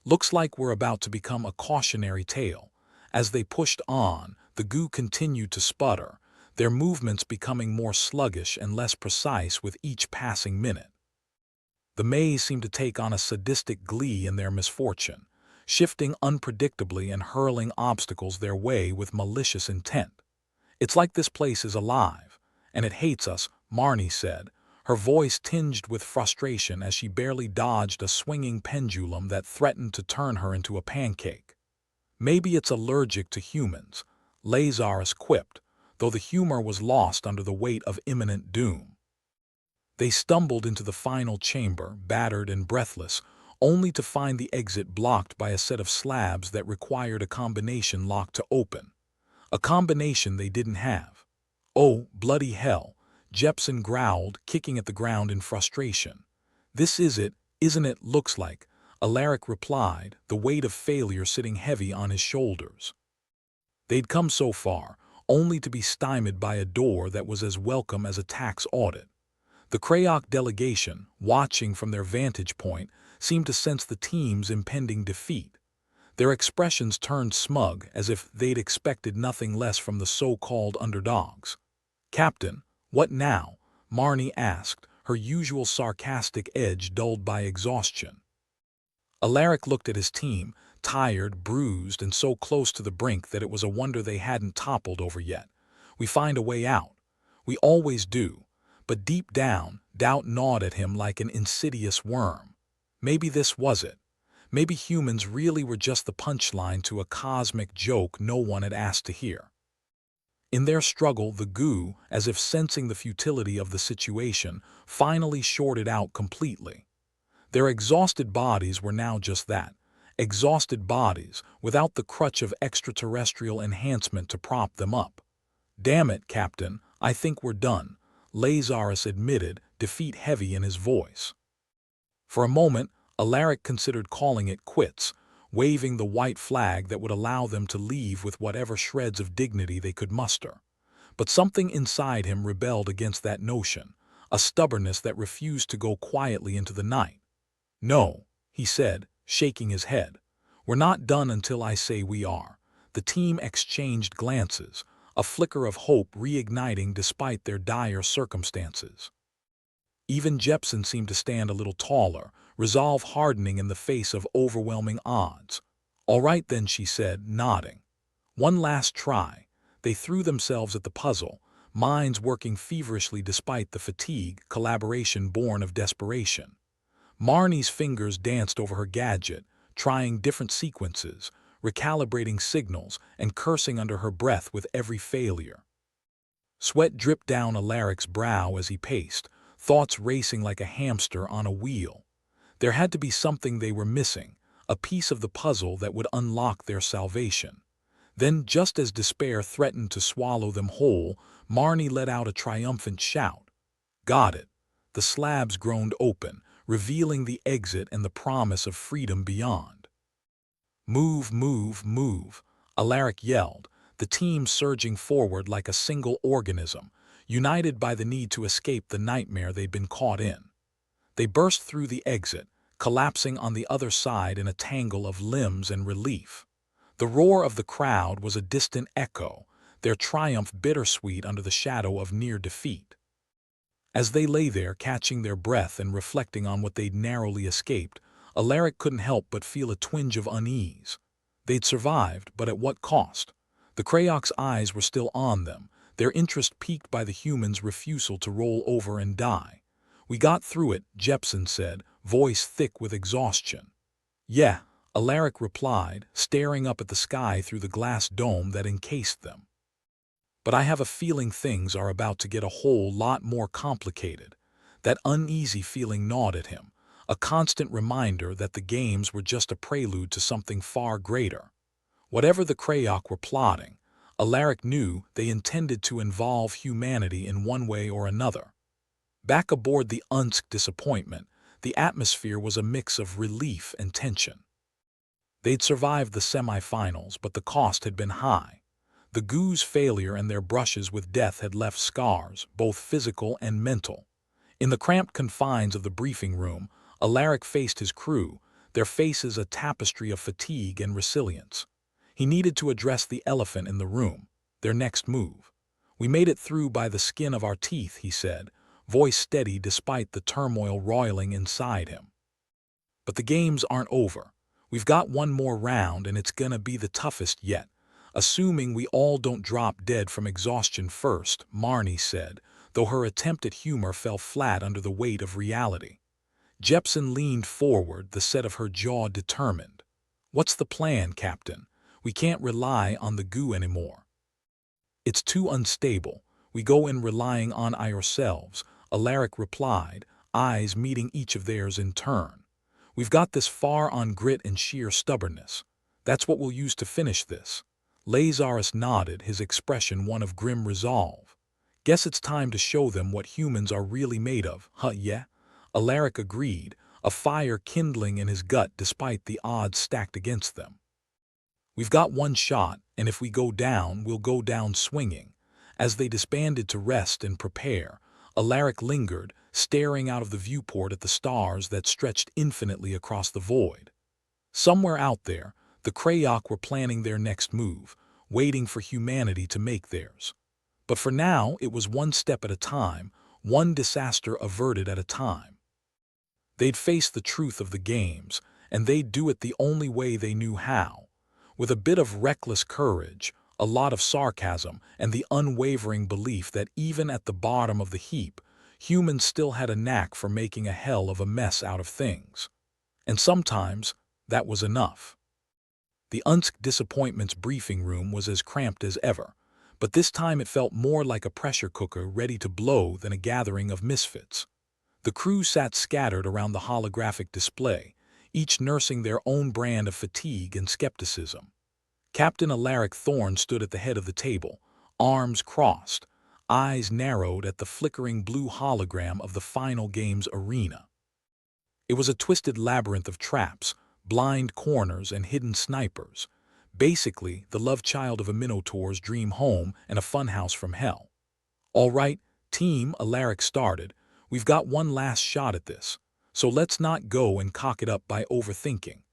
[SPEAKER 1] "Looks like we're about to become a cautionary tale." As they pushed on, the goo continued to sputter, their movements becoming more sluggish and less precise with each passing minute. The maze seemed to take on a sadistic glee in their misfortune, shifting unpredictably and hurling obstacles their way with malicious intent. "It's like this place is alive, and it hates us," Marnie said, her voice tinged with frustration as she barely dodged a swinging pendulum that threatened to turn her into a pancake. "Maybe it's allergic to humans," Lazarus quipped, though the humor was lost under the weight of imminent doom. They stumbled into the final chamber, battered and breathless, only to find the exit blocked by a set of slabs that required a combination lock to open. A combination they didn't have. "Oh, bloody hell," Jepsen growled, kicking at the ground in frustration. "This is it, isn't it, looks like," Alaric replied, the weight of failure sitting heavy on his shoulders. They'd come so far, only to be stymied by a door that was as welcome as a tax audit. The Krayok delegation, watching from their vantage point, seemed to sense the team's impending defeat. Their expressions turned smug, as if they'd expected nothing less from the so-called underdogs. "Captain, what now?" Marnie asked, her usual sarcastic edge dulled by exhaustion. Alaric looked at his team, tired, bruised, and so close to the brink that it was a wonder they hadn't toppled over yet. "We find a way out. We always do." But deep down, doubt gnawed at him like an insidious worm. Maybe this was it. Maybe humans really were just the punchline to a cosmic joke no one had asked to hear. In their struggle, the goo, as if sensing the futility of the situation, finally shorted out completely. Their exhausted bodies were now just that, exhausted bodies, without the crutch of extraterrestrial enhancement to prop them up. "Damn it, Captain, I think we're done," Lazarus admitted, defeat heavy in his voice. For a moment, Alaric considered calling it quits, waving the white flag that would allow them to leave with whatever shreds of dignity they could muster. But something inside him rebelled against that notion, a stubbornness that refused to go quietly into the night. "No," he said, shaking his head. "We're not done until I say we are." The team exchanged glances, a flicker of hope reigniting despite their dire circumstances. Even Jepsen seemed to stand a little taller, resolve hardening in the face of overwhelming odds. "All right then," she said, nodding. "One last try." They threw themselves at the puzzle, minds working feverishly despite the fatigue, collaboration born of desperation. Marnie's fingers danced over her gadget, trying different sequences, recalibrating signals, and cursing under her breath with every failure. Sweat dripped down Alaric's brow as he paced, thoughts racing like a hamster on a wheel. There had to be something they were missing, a piece of the puzzle that would unlock their salvation. Then, just as despair threatened to swallow them whole, Marnie let out a triumphant shout. "Got it!" The slabs groaned open, revealing the exit and the promise of freedom beyond. "Move, move, move," Alaric yelled, the team surging forward like a single organism, united by the need to escape the nightmare they'd been caught in. They burst through the exit, collapsing on the other side in a tangle of limbs and relief. The roar of the crowd was a distant echo, their triumph bittersweet under the shadow of near defeat. As they lay there, catching their breath and reflecting on what they'd narrowly escaped, Alaric couldn't help but feel a twinge of unease. They'd survived, but at what cost? The Krayok's eyes were still on them, their interest piqued by the humans' refusal to roll over and die. "We got through it," Jepsen said, voice thick with exhaustion. "Yeah," Alaric replied, staring up at the sky through the glass dome that encased them. "But I have a feeling things are about to get a whole lot more complicated." That uneasy feeling gnawed at him, a constant reminder that the games were just a prelude to something far greater. Whatever the Krayok were plotting, Alaric knew they intended to involve humanity in one way or another. Back aboard the Unsk disappointment, the atmosphere was a mix of relief and tension. They'd survived the semifinals, but the cost had been high. The goo's failure and their brushes with death had left scars, both physical and mental. In the cramped confines of the briefing room, Alaric faced his crew, their faces a tapestry of fatigue and resilience. He needed to address the elephant in the room, their next move. "We made it through by the skin of our teeth," he said, voice steady despite the turmoil roiling inside him. "But the games aren't over. We've got one more round, and it's gonna be the toughest yet. Assuming we all don't drop dead from exhaustion first," Marnie said, though her attempt at humor fell flat under the weight of reality. Jepsen leaned forward, the set of her jaw determined. "What's the plan, Captain? We can't rely on the goo anymore." "It's too unstable. We go in relying on ourselves," Alaric replied, eyes meeting each of theirs in turn. "We've got this far on grit and sheer stubbornness. That's what we'll use to finish this." Lazarus nodded, his expression one of grim resolve. "Guess it's time to show them what humans are really made of, huh, yeah?" Alaric agreed, a fire kindling in his gut despite the odds stacked against them. "We've got one shot, and if we go down, we'll go down swinging." As they disbanded to rest and prepare, Alaric lingered, staring out of the viewport at the stars that stretched infinitely across the void. Somewhere out there, the Krayok were planning their next move, waiting for humanity to make theirs. But for now, it was one step at a time, one disaster averted at a time. They'd face the truth of the games, and they'd do it the only way they knew how, with a bit of reckless courage, a lot of sarcasm, and the unwavering belief that even at the bottom of the heap, humans still had a knack for making a hell of a mess out of things. And sometimes, that was enough. The Unsk Disappointment's briefing room was as cramped as ever, but this time it felt more like a pressure cooker ready to blow than a gathering of misfits. The crew sat scattered around the holographic display, each nursing their own brand of fatigue and skepticism. Captain Alaric Thorne stood at the head of the table, arms crossed, eyes narrowed at the flickering blue hologram of the final game's arena. It was a twisted labyrinth of traps, blind corners, and hidden snipers, basically the love child of a Minotaur's dream home and a funhouse from hell. "All right, team," Alaric started, "we've got one last shot at this, so let's not go and cock it up by overthinking."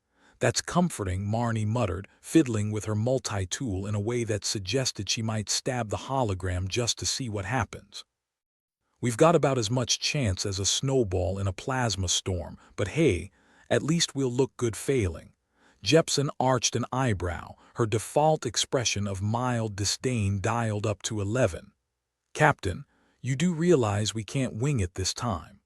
[SPEAKER 1] "That's comforting," Marnie muttered, fiddling with her multi-tool in a way that suggested she might stab the hologram just to see what happens. "We've got about as much chance as a snowball in a plasma storm, but hey, at least we'll look good failing." Jepsen arched an eyebrow, her default expression of mild disdain dialed up to 11. "Captain, you do realize we can't wing it this time?"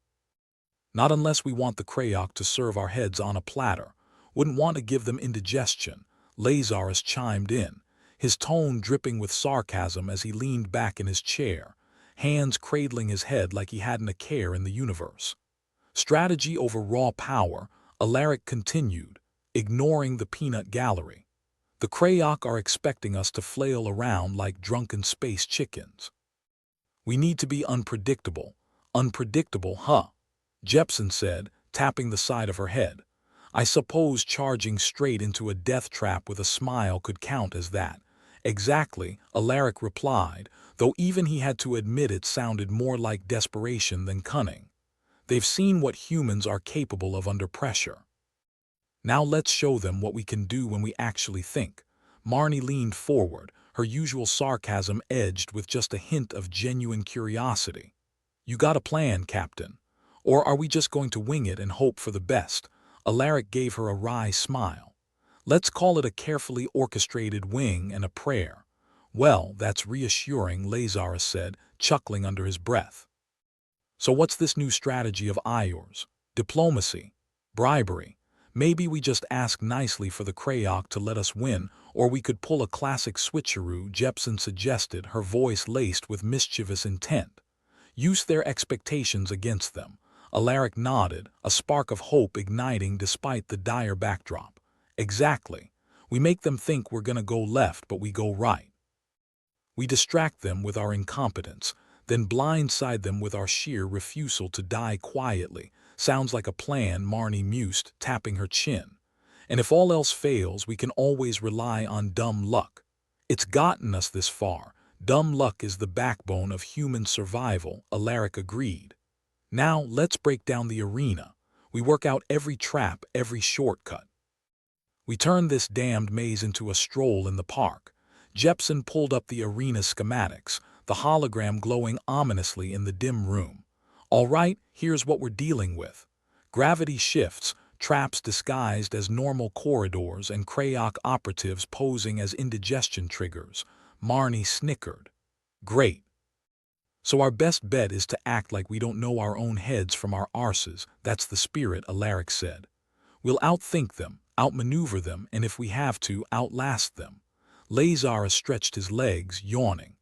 [SPEAKER 1] "Not unless we want the Krayok to serve our heads on a platter. Wouldn't want to give them indigestion," Lazarus chimed in, his tone dripping with sarcasm as he leaned back in his chair, hands cradling his head like he hadn't a care in the universe. "Strategy over raw power," Alaric continued, ignoring the peanut gallery. "The Krayok are expecting us to flail around like drunken space chickens. We need to be unpredictable." "Unpredictable, huh?" Jepsen said, tapping the side of her head. "I suppose charging straight into a death trap with a smile could count as that." "Exactly," Alaric replied, though even he had to admit it sounded more like desperation than cunning. "They've seen what humans are capable of under pressure. Now let's show them what we can do when we actually think." Marnie leaned forward, her usual sarcasm edged with just a hint of genuine curiosity. "You got a plan, Captain? Or are we just going to wing it and hope for the best?" Alaric gave her a wry smile. "Let's call it a carefully orchestrated wing and a prayer." "Well, that's reassuring," Lazarus said, chuckling under his breath. "So what's this new strategy of yours? Diplomacy? Bribery? Maybe we just ask nicely for the Krayok to let us win, or we could pull a classic switcheroo," Jepsen suggested, her voice laced with mischievous intent. "Use their expectations against them." Alaric nodded, a spark of hope igniting despite the dire backdrop. "Exactly. We make them think we're gonna go left, but we go right. We distract them with our incompetence, then blindside them with our sheer refusal to die quietly." "Sounds like a plan," Marnie mused, tapping her chin. "And if all else fails, we can always rely on dumb luck. It's gotten us this far. Dumb luck is the backbone of human survival," Alaric agreed. "Now let's break down the arena. We work out every trap, every shortcut. We turn this damned maze into a stroll in the park." Jepsen pulled up the arena schematics, the hologram glowing ominously in the dim room. "All right, here's what we're dealing with. Gravity shifts, traps disguised as normal corridors, and Krayok operatives posing as indigestion triggers." Marnie snickered. "Great. So our best bet is to act like we don't know our own heads from our arses." "That's the spirit," Alaric said. "We'll outthink them, outmaneuver them, and if we have to, outlast them." Lazarus stretched his legs, yawning.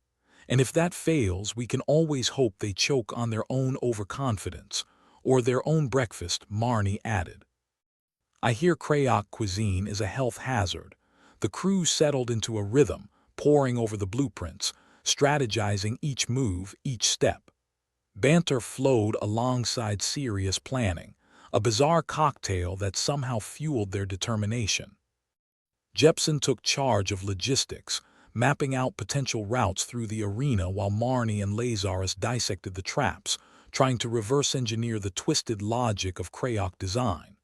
[SPEAKER 1] "And if that fails, we can always hope they choke on their own overconfidence, or their own breakfast," Marnie added. "I hear Krayok cuisine is a health hazard." The crew settled into a rhythm, poring over the blueprints, strategizing each move, each step. Banter flowed alongside serious planning, a bizarre cocktail that somehow fueled their determination. Jepsen took charge of logistics, mapping out potential routes through the arena while Marnie and Lazarus dissected the traps, trying to reverse-engineer the twisted logic of Krayok design.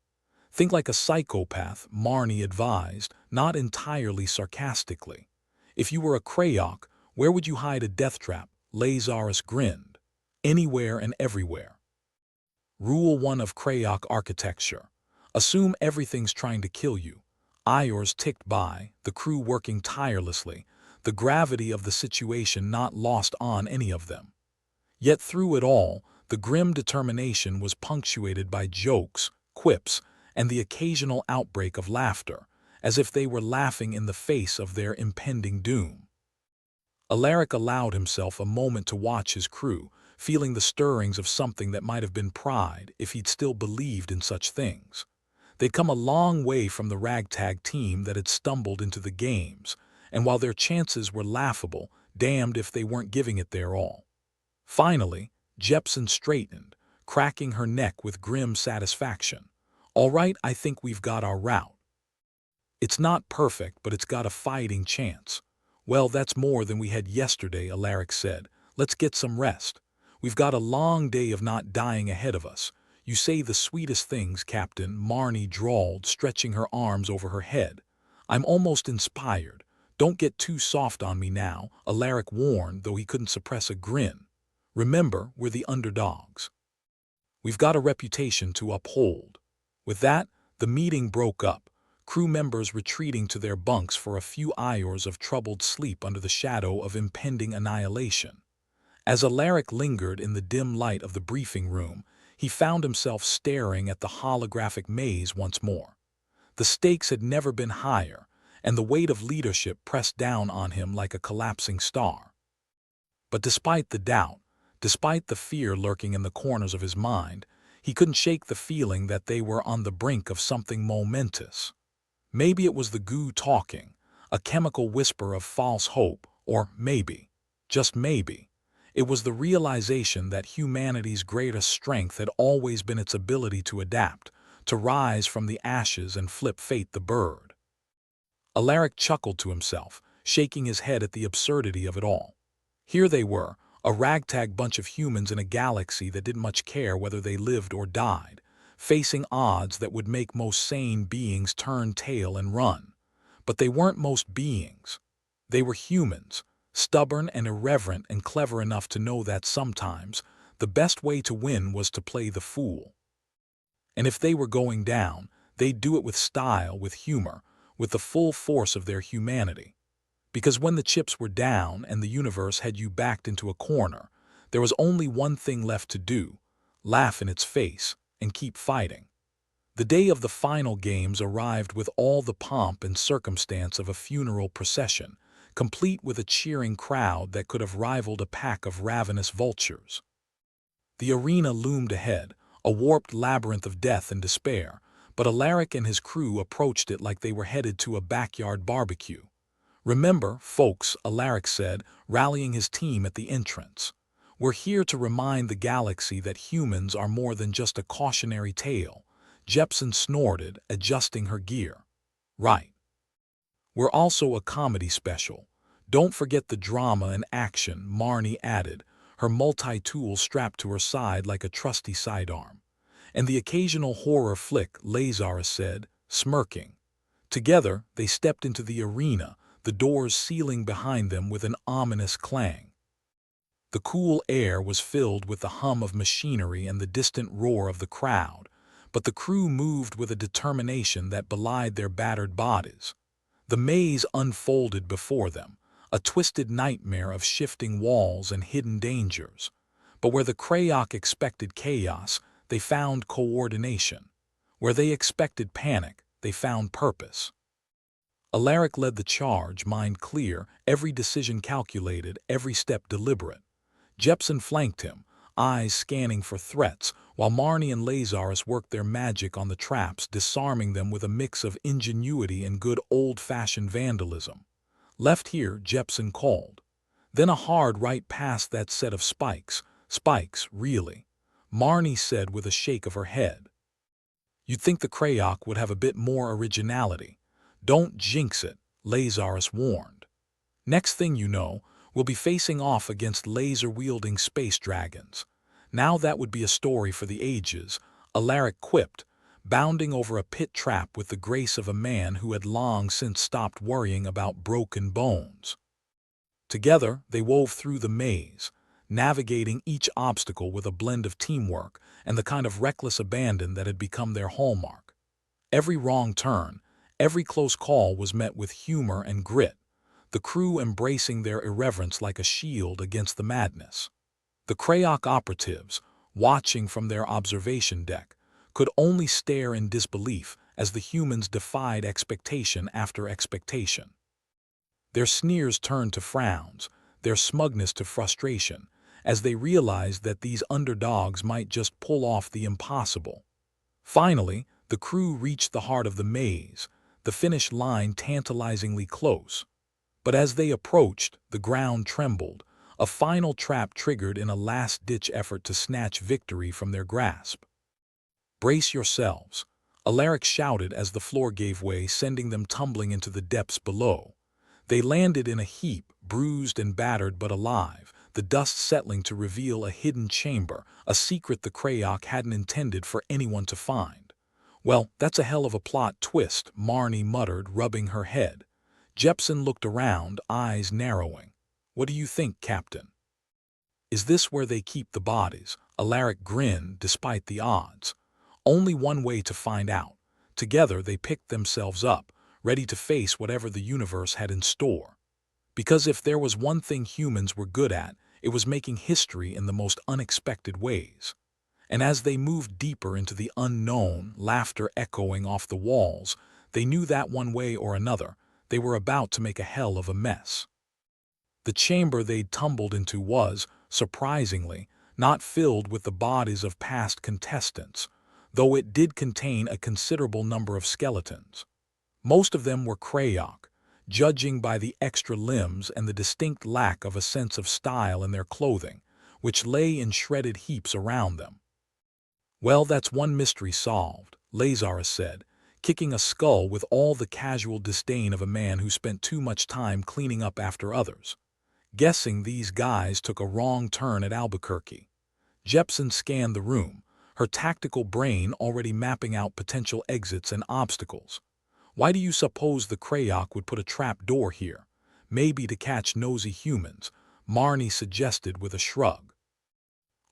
[SPEAKER 1] Think like a psychopath, Marnie advised, not entirely sarcastically. If you were a Krayok, where would you hide a death trap? Lazarus grinned. Anywhere and everywhere. Rule 1 of Krayok architecture. Assume everything's trying to kill you. Iors ticked by, the crew working tirelessly, the gravity of the situation not lost on any of them. Yet through it all, the grim determination was punctuated by jokes, quips, and the occasional outbreak of laughter, as if they were laughing in the face of their impending doom. Alaric allowed himself a moment to watch his crew, feeling the stirrings of something that might have been pride if he'd still believed in such things. They'd come a long way from the ragtag team that had stumbled into the games, and while their chances were laughable, damned if they weren't giving it their all. Finally, Jepsen straightened, cracking her neck with grim satisfaction. All right, I think we've got our route. It's not perfect, but it's got a fighting chance. Well, that's more than we had yesterday, Alaric said. Let's get some rest. We've got a long day of not dying ahead of us. You say the sweetest things, Captain, Marnie drawled, stretching her arms over her head. I'm almost inspired. Don't get too soft on me now, Alaric warned, though he couldn't suppress a grin. Remember, we're the underdogs. We've got a reputation to uphold. With that, the meeting broke up, crew members retreating to their bunks for a few hours of troubled sleep under the shadow of impending annihilation. As Alaric lingered in the dim light of the briefing room, he found himself staring at the holographic maze once more. The stakes had never been higher, and the weight of leadership pressed down on him like a collapsing star. But despite the doubt, despite the fear lurking in the corners of his mind, he couldn't shake the feeling that they were on the brink of something momentous. Maybe it was the goo talking, a chemical whisper of false hope, or maybe, just maybe, it was the realization that humanity's greatest strength had always been its ability to adapt, to rise from the ashes and flip fate the bird. Alaric chuckled to himself, shaking his head at the absurdity of it all. Here they were, a ragtag bunch of humans in a galaxy that didn't much care whether they lived or died, facing odds that would make most sane beings turn tail and run. But they weren't most beings. They were humans, stubborn and irreverent and clever enough to know that sometimes the best way to win was to play the fool. And if they were going down, they'd do it with style, with humor, with the full force of their humanity. Because when the chips were down and the universe had you backed into a corner, there was only one thing left to do: laugh in its face and keep fighting. The day of the final games arrived with all the pomp and circumstance of a funeral procession, complete with a cheering crowd that could have rivaled a pack of ravenous vultures. The arena loomed ahead, a warped labyrinth of death and despair, but Alaric and his crew approached it like they were headed to a backyard barbecue. Remember, folks, Alaric said, rallying his team at the entrance. We're here to remind the galaxy that humans are more than just a cautionary tale. Jepsen snorted, adjusting her gear. Right. We're also a comedy special. Don't forget the drama and action, Marnie added, her multi-tool strapped to her side like a trusty sidearm. And the occasional horror flick, Lazarus said, smirking. Together, they stepped into the arena, the doors sealing behind them with an ominous clang. The cool air was filled with the hum of machinery and the distant roar of the crowd, but the crew moved with a determination that belied their battered bodies. The maze unfolded before them, a twisted nightmare of shifting walls and hidden dangers. But where the Krayok expected chaos, they found coordination. Where they expected panic, they found purpose. Alaric led the charge, mind clear, every decision calculated, every step deliberate. Jepsen flanked him, eyes scanning for threats, while Marnie and Lazarus worked their magic on the traps, disarming them with a mix of ingenuity and good old-fashioned vandalism. Left here, Jepsen called. Then a hard right past that set of spikes. Spikes, really, Marnie said with a shake of her head. You'd think the Krayok would have a bit more originality. Don't jinx it, Lazarus warned. Next thing you know, we'll be facing off against laser-wielding space dragons. Now that would be a story for the ages, Alaric quipped, bounding over a pit trap with the grace of a man who had long since stopped worrying about broken bones. Together, they wove through the maze, navigating each obstacle with a blend of teamwork and the kind of reckless abandon that had become their hallmark. Every wrong turn, every close call was met with humor and grit, the crew embracing their irreverence like a shield against the madness. The Krayok operatives, watching from their observation deck, could only stare in disbelief as the humans defied expectation after expectation. Their sneers turned to frowns, their smugness to frustration, as they realized that these underdogs might just pull off the impossible. Finally, the crew reached the heart of the maze, the finish line tantalizingly close. But as they approached, the ground trembled, a final trap triggered in a last-ditch effort to snatch victory from their grasp. "Brace yourselves," Alaric shouted as the floor gave way, sending them tumbling into the depths below. They landed in a heap, bruised and battered but alive, the dust settling to reveal a hidden chamber, a secret the Krayok hadn't intended for anyone to find. "Well, that's a hell of a plot twist," Marnie muttered, rubbing her head. Jepson looked around, eyes narrowing. "What do you think, Captain?" "Is this where they keep the bodies?" Alaric grinned, despite the odds. Only one way to find out. Together they picked themselves up, ready to face whatever the universe had in store. Because if there was one thing humans were good at, it was making history in the most unexpected ways. And as they moved deeper into the unknown, laughter echoing off the walls, they knew that one way or another, they were about to make a hell of a mess. The chamber they'd tumbled into was, surprisingly, not filled with the bodies of past contestants, though it did contain a considerable number of skeletons. Most of them were Krayok, judging by the extra limbs and the distinct lack of a sense of style in their clothing, which lay in shredded heaps around them. "Well, that's one mystery solved," Lazarus said, kicking a skull with all the casual disdain of a man who spent too much time cleaning up after others. "Guessing these guys took a wrong turn at Albuquerque." Jepson scanned the room, her tactical brain already mapping out potential exits and obstacles. "Why do you suppose the Krayok would put a trap door here?" "Maybe to catch nosy humans," Marnie suggested with a shrug.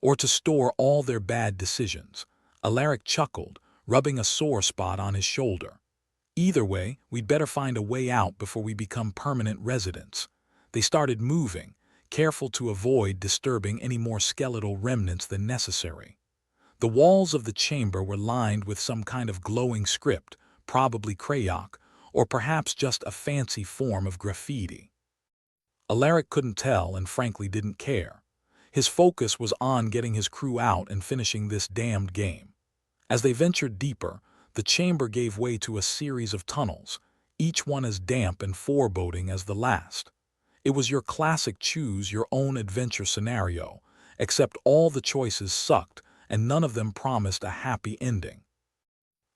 [SPEAKER 1] "Or to store all their bad decisions," Alaric chuckled, rubbing a sore spot on his shoulder. "Either way, we'd better find a way out before we become permanent residents." They started moving, careful to avoid disturbing any more skeletal remnants than necessary. The walls of the chamber were lined with some kind of glowing script, probably Krayok, or perhaps just a fancy form of graffiti. Alaric couldn't tell and frankly didn't care. His focus was on getting his crew out and finishing this damned game. As they ventured deeper, the chamber gave way to a series of tunnels, each one as damp and foreboding as the last. It was your classic choose-your-own-adventure scenario, except all the choices sucked and none of them promised a happy ending.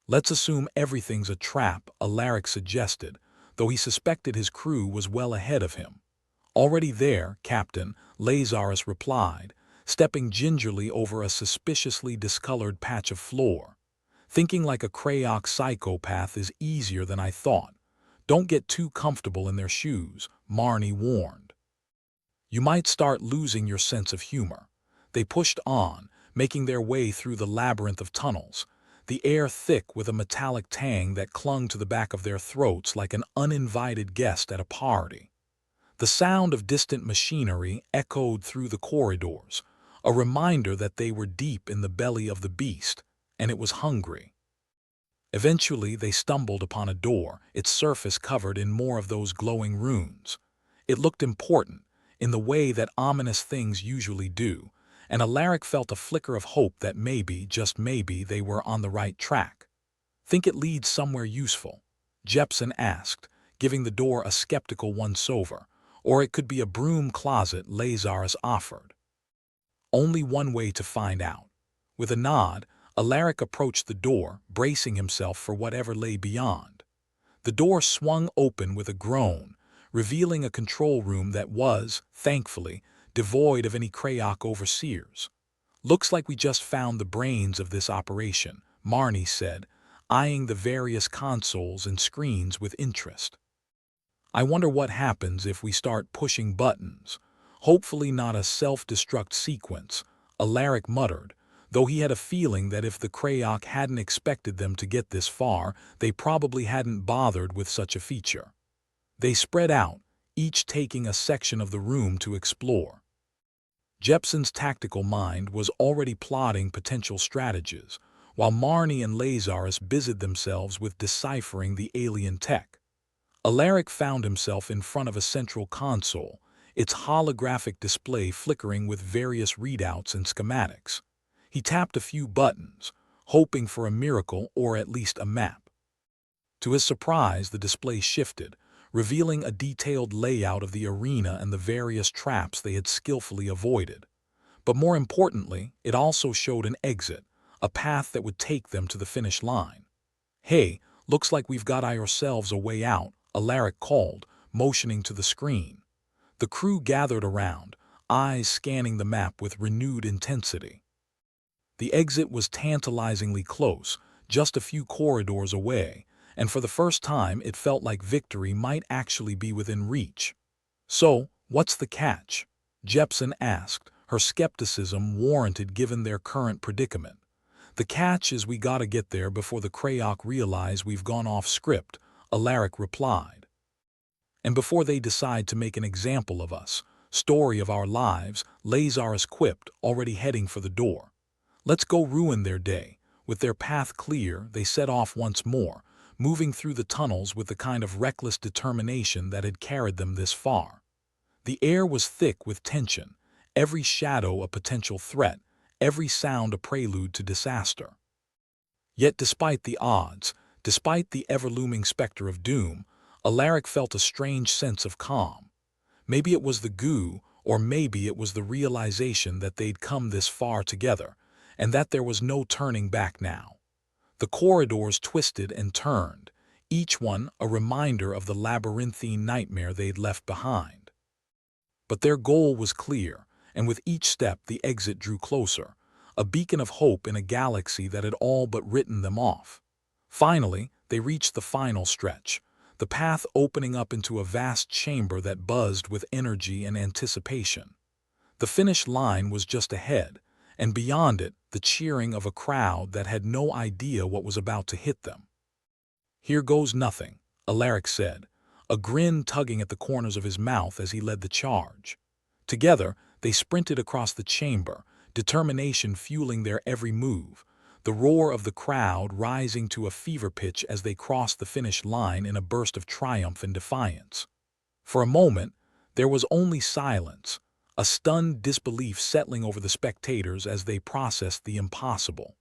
[SPEAKER 1] "Let's assume everything's a trap," Alaric suggested, though he suspected his crew was well ahead of him. "Already there, Captain," Lazarus replied, stepping gingerly over a suspiciously discolored patch of floor. "Thinking like a Krayok psychopath is easier than I thought. Don't get too comfortable in their shoes," Marnie warned. "You might start losing your sense of humor." They pushed on, making their way through the labyrinth of tunnels, the air thick with a metallic tang that clung to the back of their throats like an uninvited guest at a party. The sound of distant machinery echoed through the corridors, a reminder that they were deep in the belly of the beast, and it was hungry. Eventually they stumbled upon a door, its surface covered in more of those glowing runes. It looked important, in the way that ominous things usually do, and Alaric felt a flicker of hope that maybe, just maybe, they were on the right track. "Think it leads somewhere useful?" Jepson asked, giving the door a skeptical once-over. "Or it could be a broom closet," Lazarus offered. "Only one way to find out." With a nod, Alaric approached the door, bracing himself for whatever lay beyond. The door swung open with a groan, revealing a control room that was, thankfully, devoid of any Krayok overseers. "Looks like we just found the brains of this operation," Marnie said, eyeing the various consoles and screens with interest. "I wonder what happens if we start pushing buttons. Hopefully not a self-destruct sequence," Alaric muttered, though he had a feeling that if the Krayok hadn't expected them to get this far, they probably hadn't bothered with such a feature. They spread out, each taking a section of the room to explore. Jepson's tactical mind was already plotting potential strategies, while Marnie and Lazarus busied themselves with deciphering the alien tech. Alaric found himself in front of a central console, its holographic display flickering with various readouts and schematics. He tapped a few buttons, hoping for a miracle or at least a map. To his surprise, the display shifted, revealing a detailed layout of the arena and the various traps they had skillfully avoided. But more importantly, it also showed an exit, a path that would take them to the finish line. "Hey, looks like we've got ourselves a way out," Alaric called, motioning to the screen. The crew gathered around, eyes scanning the map with renewed intensity. The exit was tantalizingly close, just a few corridors away, and for the first time it felt like victory might actually be within reach. "So, what's the catch?" Jepson asked, her skepticism warranted given their current predicament. "The catch is we gotta get there before the Krayok realize we've gone off script," Alaric replied. "And before they decide to make an example of us, story of our lives," Lazarus quipped, already heading for the door. "Let's go ruin their day." With their path clear, they set off once more, moving through the tunnels with the kind of reckless determination that had carried them this far. The air was thick with tension, every shadow a potential threat, every sound a prelude to disaster. Yet despite the odds, despite the ever-looming specter of doom, Alaric felt a strange sense of calm. Maybe it was the goo, or maybe it was the realization that they'd come this far together, and that there was no turning back now. The corridors twisted and turned, each one a reminder of the labyrinthine nightmare they'd left behind. But their goal was clear, and with each step the exit drew closer, a beacon of hope in a galaxy that had all but written them off. Finally, they reached the final stretch, the path opening up into a vast chamber that buzzed with energy and anticipation. The finish line was just ahead, and beyond it, the cheering of a crowd that had no idea what was about to hit them. "Here goes nothing," Alaric said, a grin tugging at the corners of his mouth as he led the charge. Together, they sprinted across the chamber, determination fueling their every move, the roar of the crowd rising to a fever pitch as they crossed the finish line in a burst of triumph and defiance. For a moment, there was only silence, a stunned disbelief settling over the spectators as they processed the impossible.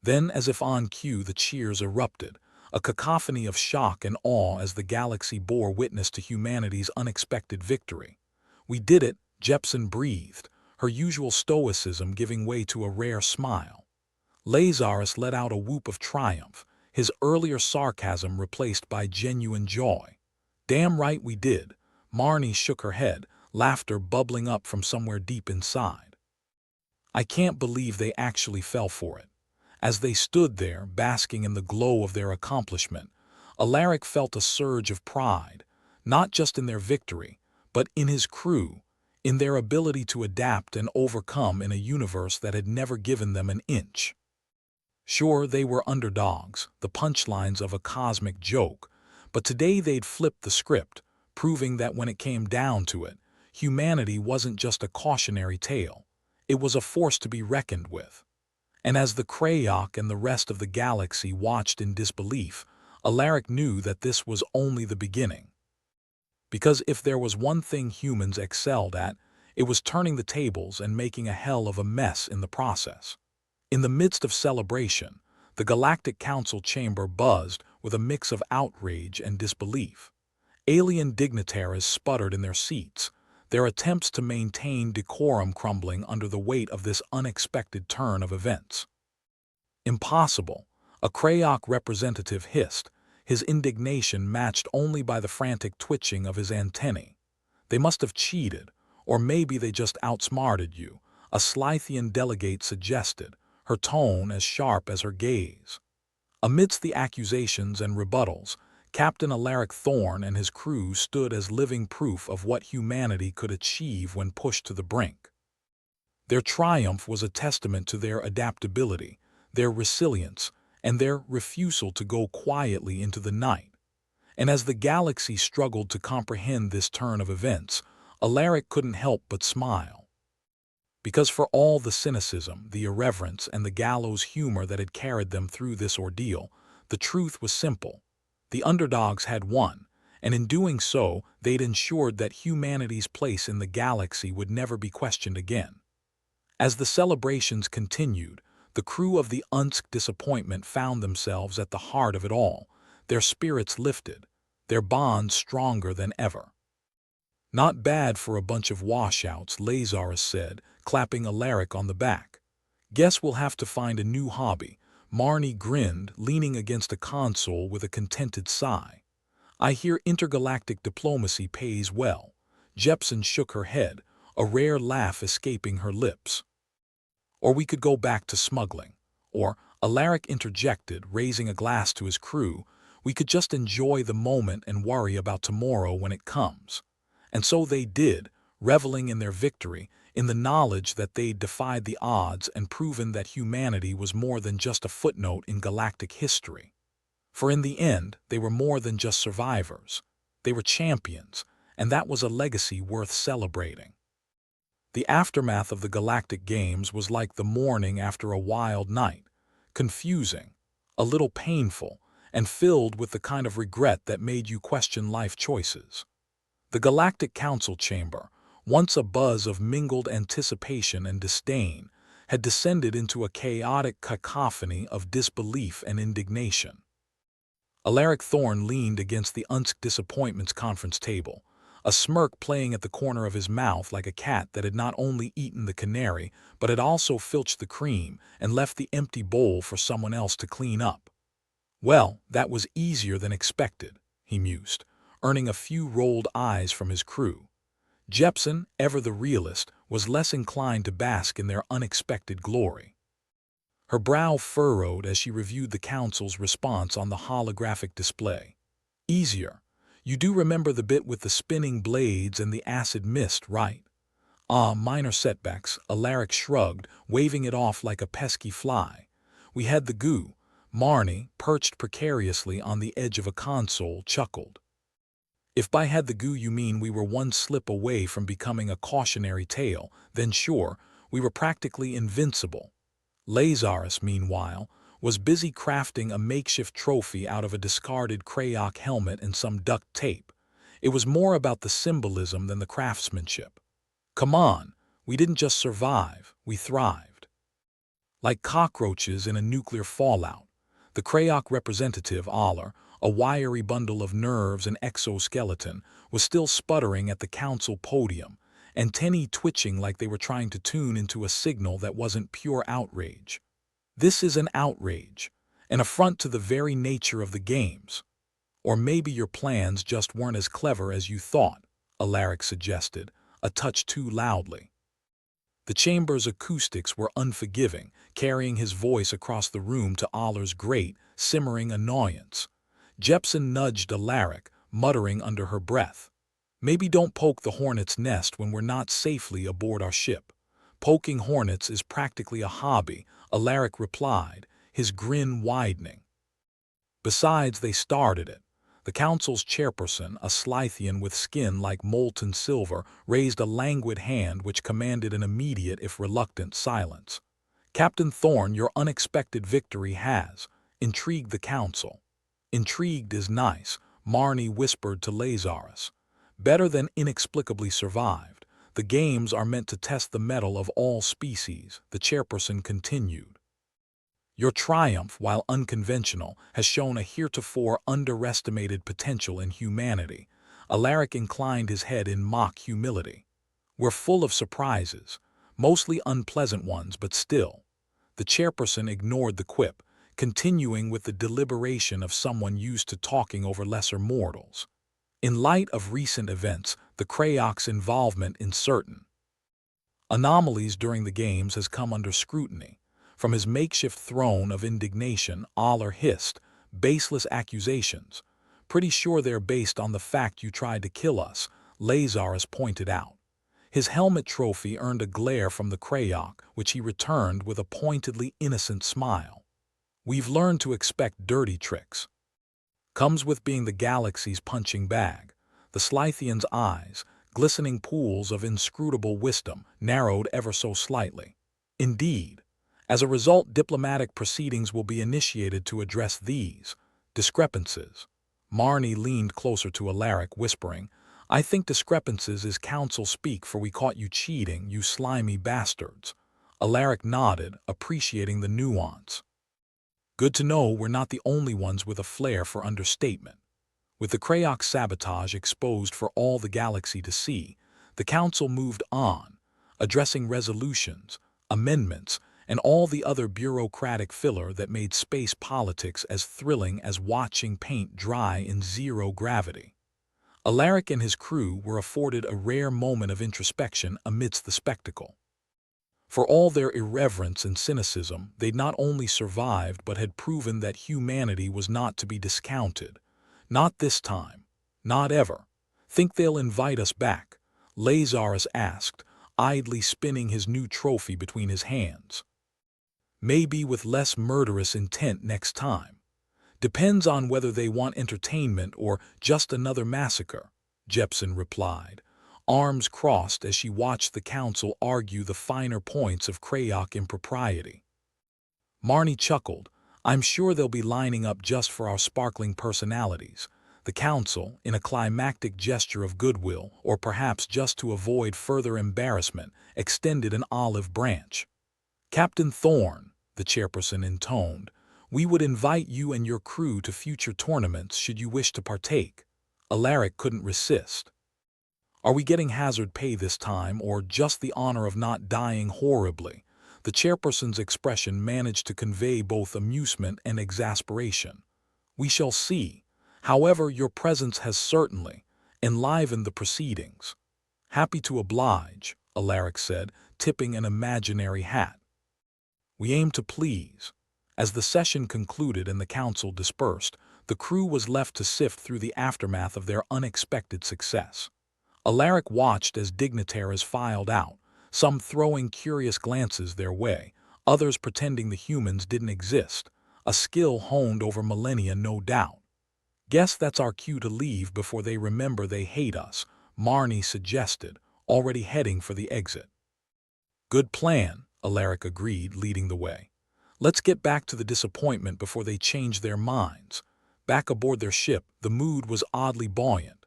[SPEAKER 1] Then, as if on cue, the cheers erupted, a cacophony of shock and awe as the galaxy bore witness to humanity's unexpected victory. "We did it," Jepson breathed, her usual stoicism giving way to a rare smile. Lazarus let out a whoop of triumph, his earlier sarcasm replaced by genuine joy. "Damn right we did." Marnie shook her head, laughter bubbling up from somewhere deep inside. "I can't believe they actually fell for it." As they stood there, basking in the glow of their accomplishment, Alaric felt a surge of pride, not just in their victory, but in his crew, in their ability to adapt and overcome in a universe that had never given them an inch. Sure, they were underdogs, the punchlines of a cosmic joke, but today they'd flipped the script, proving that when it came down to it, humanity wasn't just a cautionary tale, it was a force to be reckoned with. And as the Krayok and the rest of the galaxy watched in disbelief, Alaric knew that this was only the beginning. Because if there was one thing humans excelled at, it was turning the tables and making a hell of a mess in the process. In the midst of celebration, the Galactic Council chamber buzzed with a mix of outrage and disbelief. Alien dignitaries sputtered in their seats, their attempts to maintain decorum crumbling under the weight of this unexpected turn of events. "Impossible," a Krayok representative hissed, his indignation matched only by the frantic twitching of his antennae. "They must have cheated, or maybe they just outsmarted you," a Scythian delegate suggested, her tone as sharp as her gaze. Amidst the accusations and rebuttals, Captain Alaric Thorne and his crew stood as living proof of what humanity could achieve when pushed to the brink. Their triumph was a testament to their adaptability, their resilience, and their refusal to go quietly into the night. And as the galaxy struggled to comprehend this turn of events, Alaric couldn't help but smile. Because for all the cynicism, the irreverence, and the gallows humor that had carried them through this ordeal, the truth was simple. The underdogs had won, and in doing so, they'd ensured that humanity's place in the galaxy would never be questioned again. As the celebrations continued, the crew of the Unsk Disappointment found themselves at the heart of it all, their spirits lifted, their bonds stronger than ever. "Not bad for a bunch of washouts," Lazarus said, clapping Alaric on the back. "Guess we'll have to find a new hobby." Marnie grinned, leaning against a console with a contented sigh. "I hear intergalactic diplomacy pays well." Jepsen shook her head, a rare laugh escaping her lips. "Or we could go back to smuggling." Or, Alaric interjected, raising a glass to his crew, "we could just enjoy the moment and worry about tomorrow when it comes." And so they did, reveling in their victory, in the knowledge that they'd defied the odds and proven that humanity was more than just a footnote in galactic history. For in the end, they were more than just survivors. They were champions, and that was a legacy worth celebrating. The aftermath of the Galactic Games was like the morning after a wild night, confusing, a little painful, and filled with the kind of regret that made you question life choices. The Galactic Council chamber, once a buzz of mingled anticipation and disdain, had descended into a chaotic cacophony of disbelief and indignation. Alaric Thorne leaned against the Unsk Disappointment's conference table, a smirk playing at the corner of his mouth like a cat that had not only eaten the canary, but had also filched the cream and left the empty bowl for someone else to clean up. "Well, that was easier than expected," he mused, earning a few rolled eyes from his crew. Jepsen, ever the realist, was less inclined to bask in their unexpected glory. Her brow furrowed as she reviewed the council's response on the holographic display. "Easier. You do remember the bit with the spinning blades and the acid mist, right?" "Ah, minor setbacks," Alaric shrugged, waving it off like a pesky fly. "We had the goo." Marnie, perched precariously on the edge of a console, chuckled. "If by had the goo you mean we were one slip away from becoming a cautionary tale, then sure, we were practically invincible." Lazarus, meanwhile, was busy crafting a makeshift trophy out of a discarded Krayok helmet and some duct tape. It was more about the symbolism than the craftsmanship. "Come on, we didn't just survive, we thrived." Like cockroaches in a nuclear fallout, the Krayok representative, Aller, a wiry bundle of nerves and exoskeleton, was still sputtering at the council podium, antennae twitching like they were trying to tune into a signal that wasn't pure outrage. "This is an outrage, an affront to the very nature of the games. Or maybe your plans just weren't as clever as you thought," Alaric suggested, a touch too loudly. The chamber's acoustics were unforgiving, carrying his voice across the room to Aller's great, simmering annoyance. Jepsen nudged Alaric, muttering under her breath, "Maybe don't poke the hornet's nest when we're not safely aboard our ship." "Poking hornets is practically a hobby," Alaric replied, his grin widening. "Besides, they started it." The council's chairperson, a Scythian with skin like molten silver, raised a languid hand which commanded an immediate if reluctant silence. "Captain Thorne, your unexpected victory has intrigued the council." "Intrigued is nice," Marnie whispered to Lazarus. "Better than inexplicably survived. The games are meant to test the mettle of all species," the chairperson continued. "Your triumph, while unconventional, has shown a heretofore underestimated potential in humanity." Alaric inclined his head in mock humility. "We're full of surprises, mostly unpleasant ones, but still." The chairperson ignored the quip, continuing with the deliberation of someone used to talking over lesser mortals. "In light of recent events, the Krayok's involvement in certain Anomalies during the games has come under scrutiny. From his makeshift throne of indignation, Aller hissed, baseless accusations. Pretty sure they're based on the fact you tried to kill us, Lazarus pointed out. His helmet trophy earned a glare from the Krayok, which he returned with a pointedly innocent smile. We've learned to expect dirty tricks. Comes with being the galaxy's punching bag. The Slythian's eyes, glistening pools of inscrutable wisdom, narrowed ever so slightly. Indeed. As a result, diplomatic proceedings will be initiated to address these discrepancies. Marnie leaned closer to Alaric, whispering, I think discrepancies is council speak for we caught you cheating, you slimy bastards. Alaric nodded, appreciating the nuance. Good to know we're not the only ones with a flair for understatement. With the Krayok sabotage exposed for all the galaxy to see, the council moved on, addressing resolutions, amendments, and all the other bureaucratic filler that made space politics as thrilling as watching paint dry in zero gravity. Alaric and his crew were afforded a rare moment of introspection amidst the spectacle. For all their irreverence and cynicism, they'd not only survived but had proven that humanity was not to be discounted. Not this time. Not ever. Think they'll invite us back? Lazarus asked, idly spinning his new trophy between his hands. Maybe with less murderous intent next time. Depends on whether they want entertainment or just another massacre, Jepson replied, arms crossed as she watched the council argue the finer points of Krayok impropriety. Marnie chuckled, I'm sure they'll be lining up just for our sparkling personalities. The council, in a climactic gesture of goodwill, or perhaps just to avoid further embarrassment, extended an olive branch. Captain Thorne, the chairperson intoned, we would invite you and your crew to future tournaments should you wish to partake. Alaric couldn't resist. Are we getting hazard pay this time, or just the honor of not dying horribly? The chairperson's expression managed to convey both amusement and exasperation. We shall see. However, your presence has certainly enlivened the proceedings. Happy to oblige, Alaric said, tipping an imaginary hat. We aim to please. As the session concluded and the council dispersed, the crew was left to sift through the aftermath of their unexpected success. Alaric watched as dignitaries filed out, some throwing curious glances their way, others pretending the humans didn't exist, a skill honed over millennia no doubt. Guess that's our cue to leave before they remember they hate us, Marnie suggested, already heading for the exit. Good plan, Alaric agreed, leading the way. Let's get back to the disappointment before they change their minds. Back aboard their ship, the mood was oddly buoyant.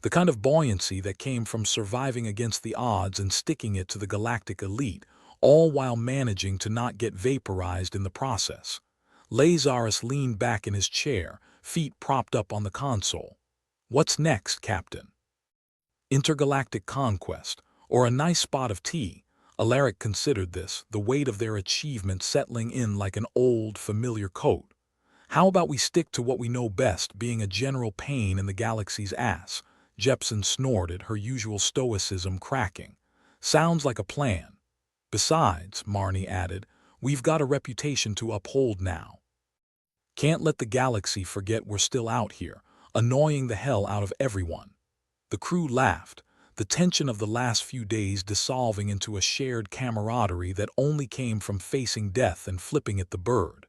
[SPEAKER 1] The kind of buoyancy that came from surviving against the odds and sticking it to the galactic elite, all while managing to not get vaporized in the process. Lazarus leaned back in his chair, feet propped up on the console. What's next, Captain? Intergalactic conquest, or a nice spot of tea. Alaric considered this, the weight of their achievement settling in like an old, familiar coat. How about we stick to what we know best, being a general pain in the galaxy's ass? Jepson snorted, her usual stoicism cracking. Sounds like a plan. Besides, Marnie added, we've got a reputation to uphold now. Can't let the galaxy forget we're still out here, annoying the hell out of everyone. The crew laughed, the tension of the last few days dissolving into a shared camaraderie that only came from facing death and flipping it the bird.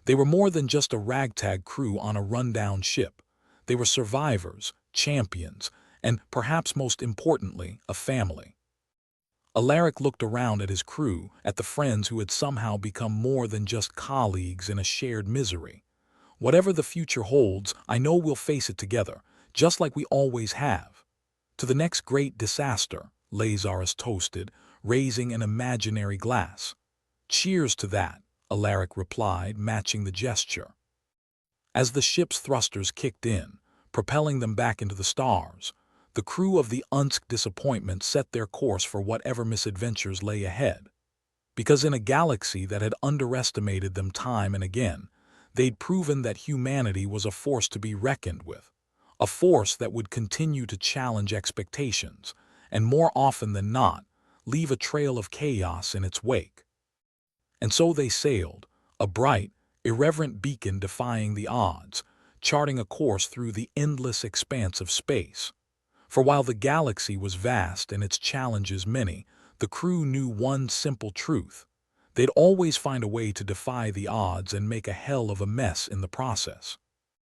[SPEAKER 1] They were more than just a ragtag crew on a rundown ship. They were survivors, champions, and, perhaps most importantly, a family. Alaric looked around at his crew, at the friends who had somehow become more than just colleagues in a shared misery. Whatever the future holds, I know we'll face it together, just like we always have. To the next great disaster, Lazarus toasted, raising an imaginary glass. Cheers to that, Alaric replied, matching the gesture. As the ship's thrusters kicked in, propelling them back into the stars, the crew of the Unsk Disappointment set their course for whatever misadventures lay ahead. Because in a galaxy that had underestimated them time and again, they'd proven that humanity was a force to be reckoned with. A force that would continue to challenge expectations, and more often than not, leave a trail of chaos in its wake. And so they sailed, a bright, irreverent beacon defying the odds, charting a course through the endless expanse of space. For while the galaxy was vast and its challenges many, the crew knew one simple truth: they'd always find a way to defy the odds and make a hell of a mess in the process.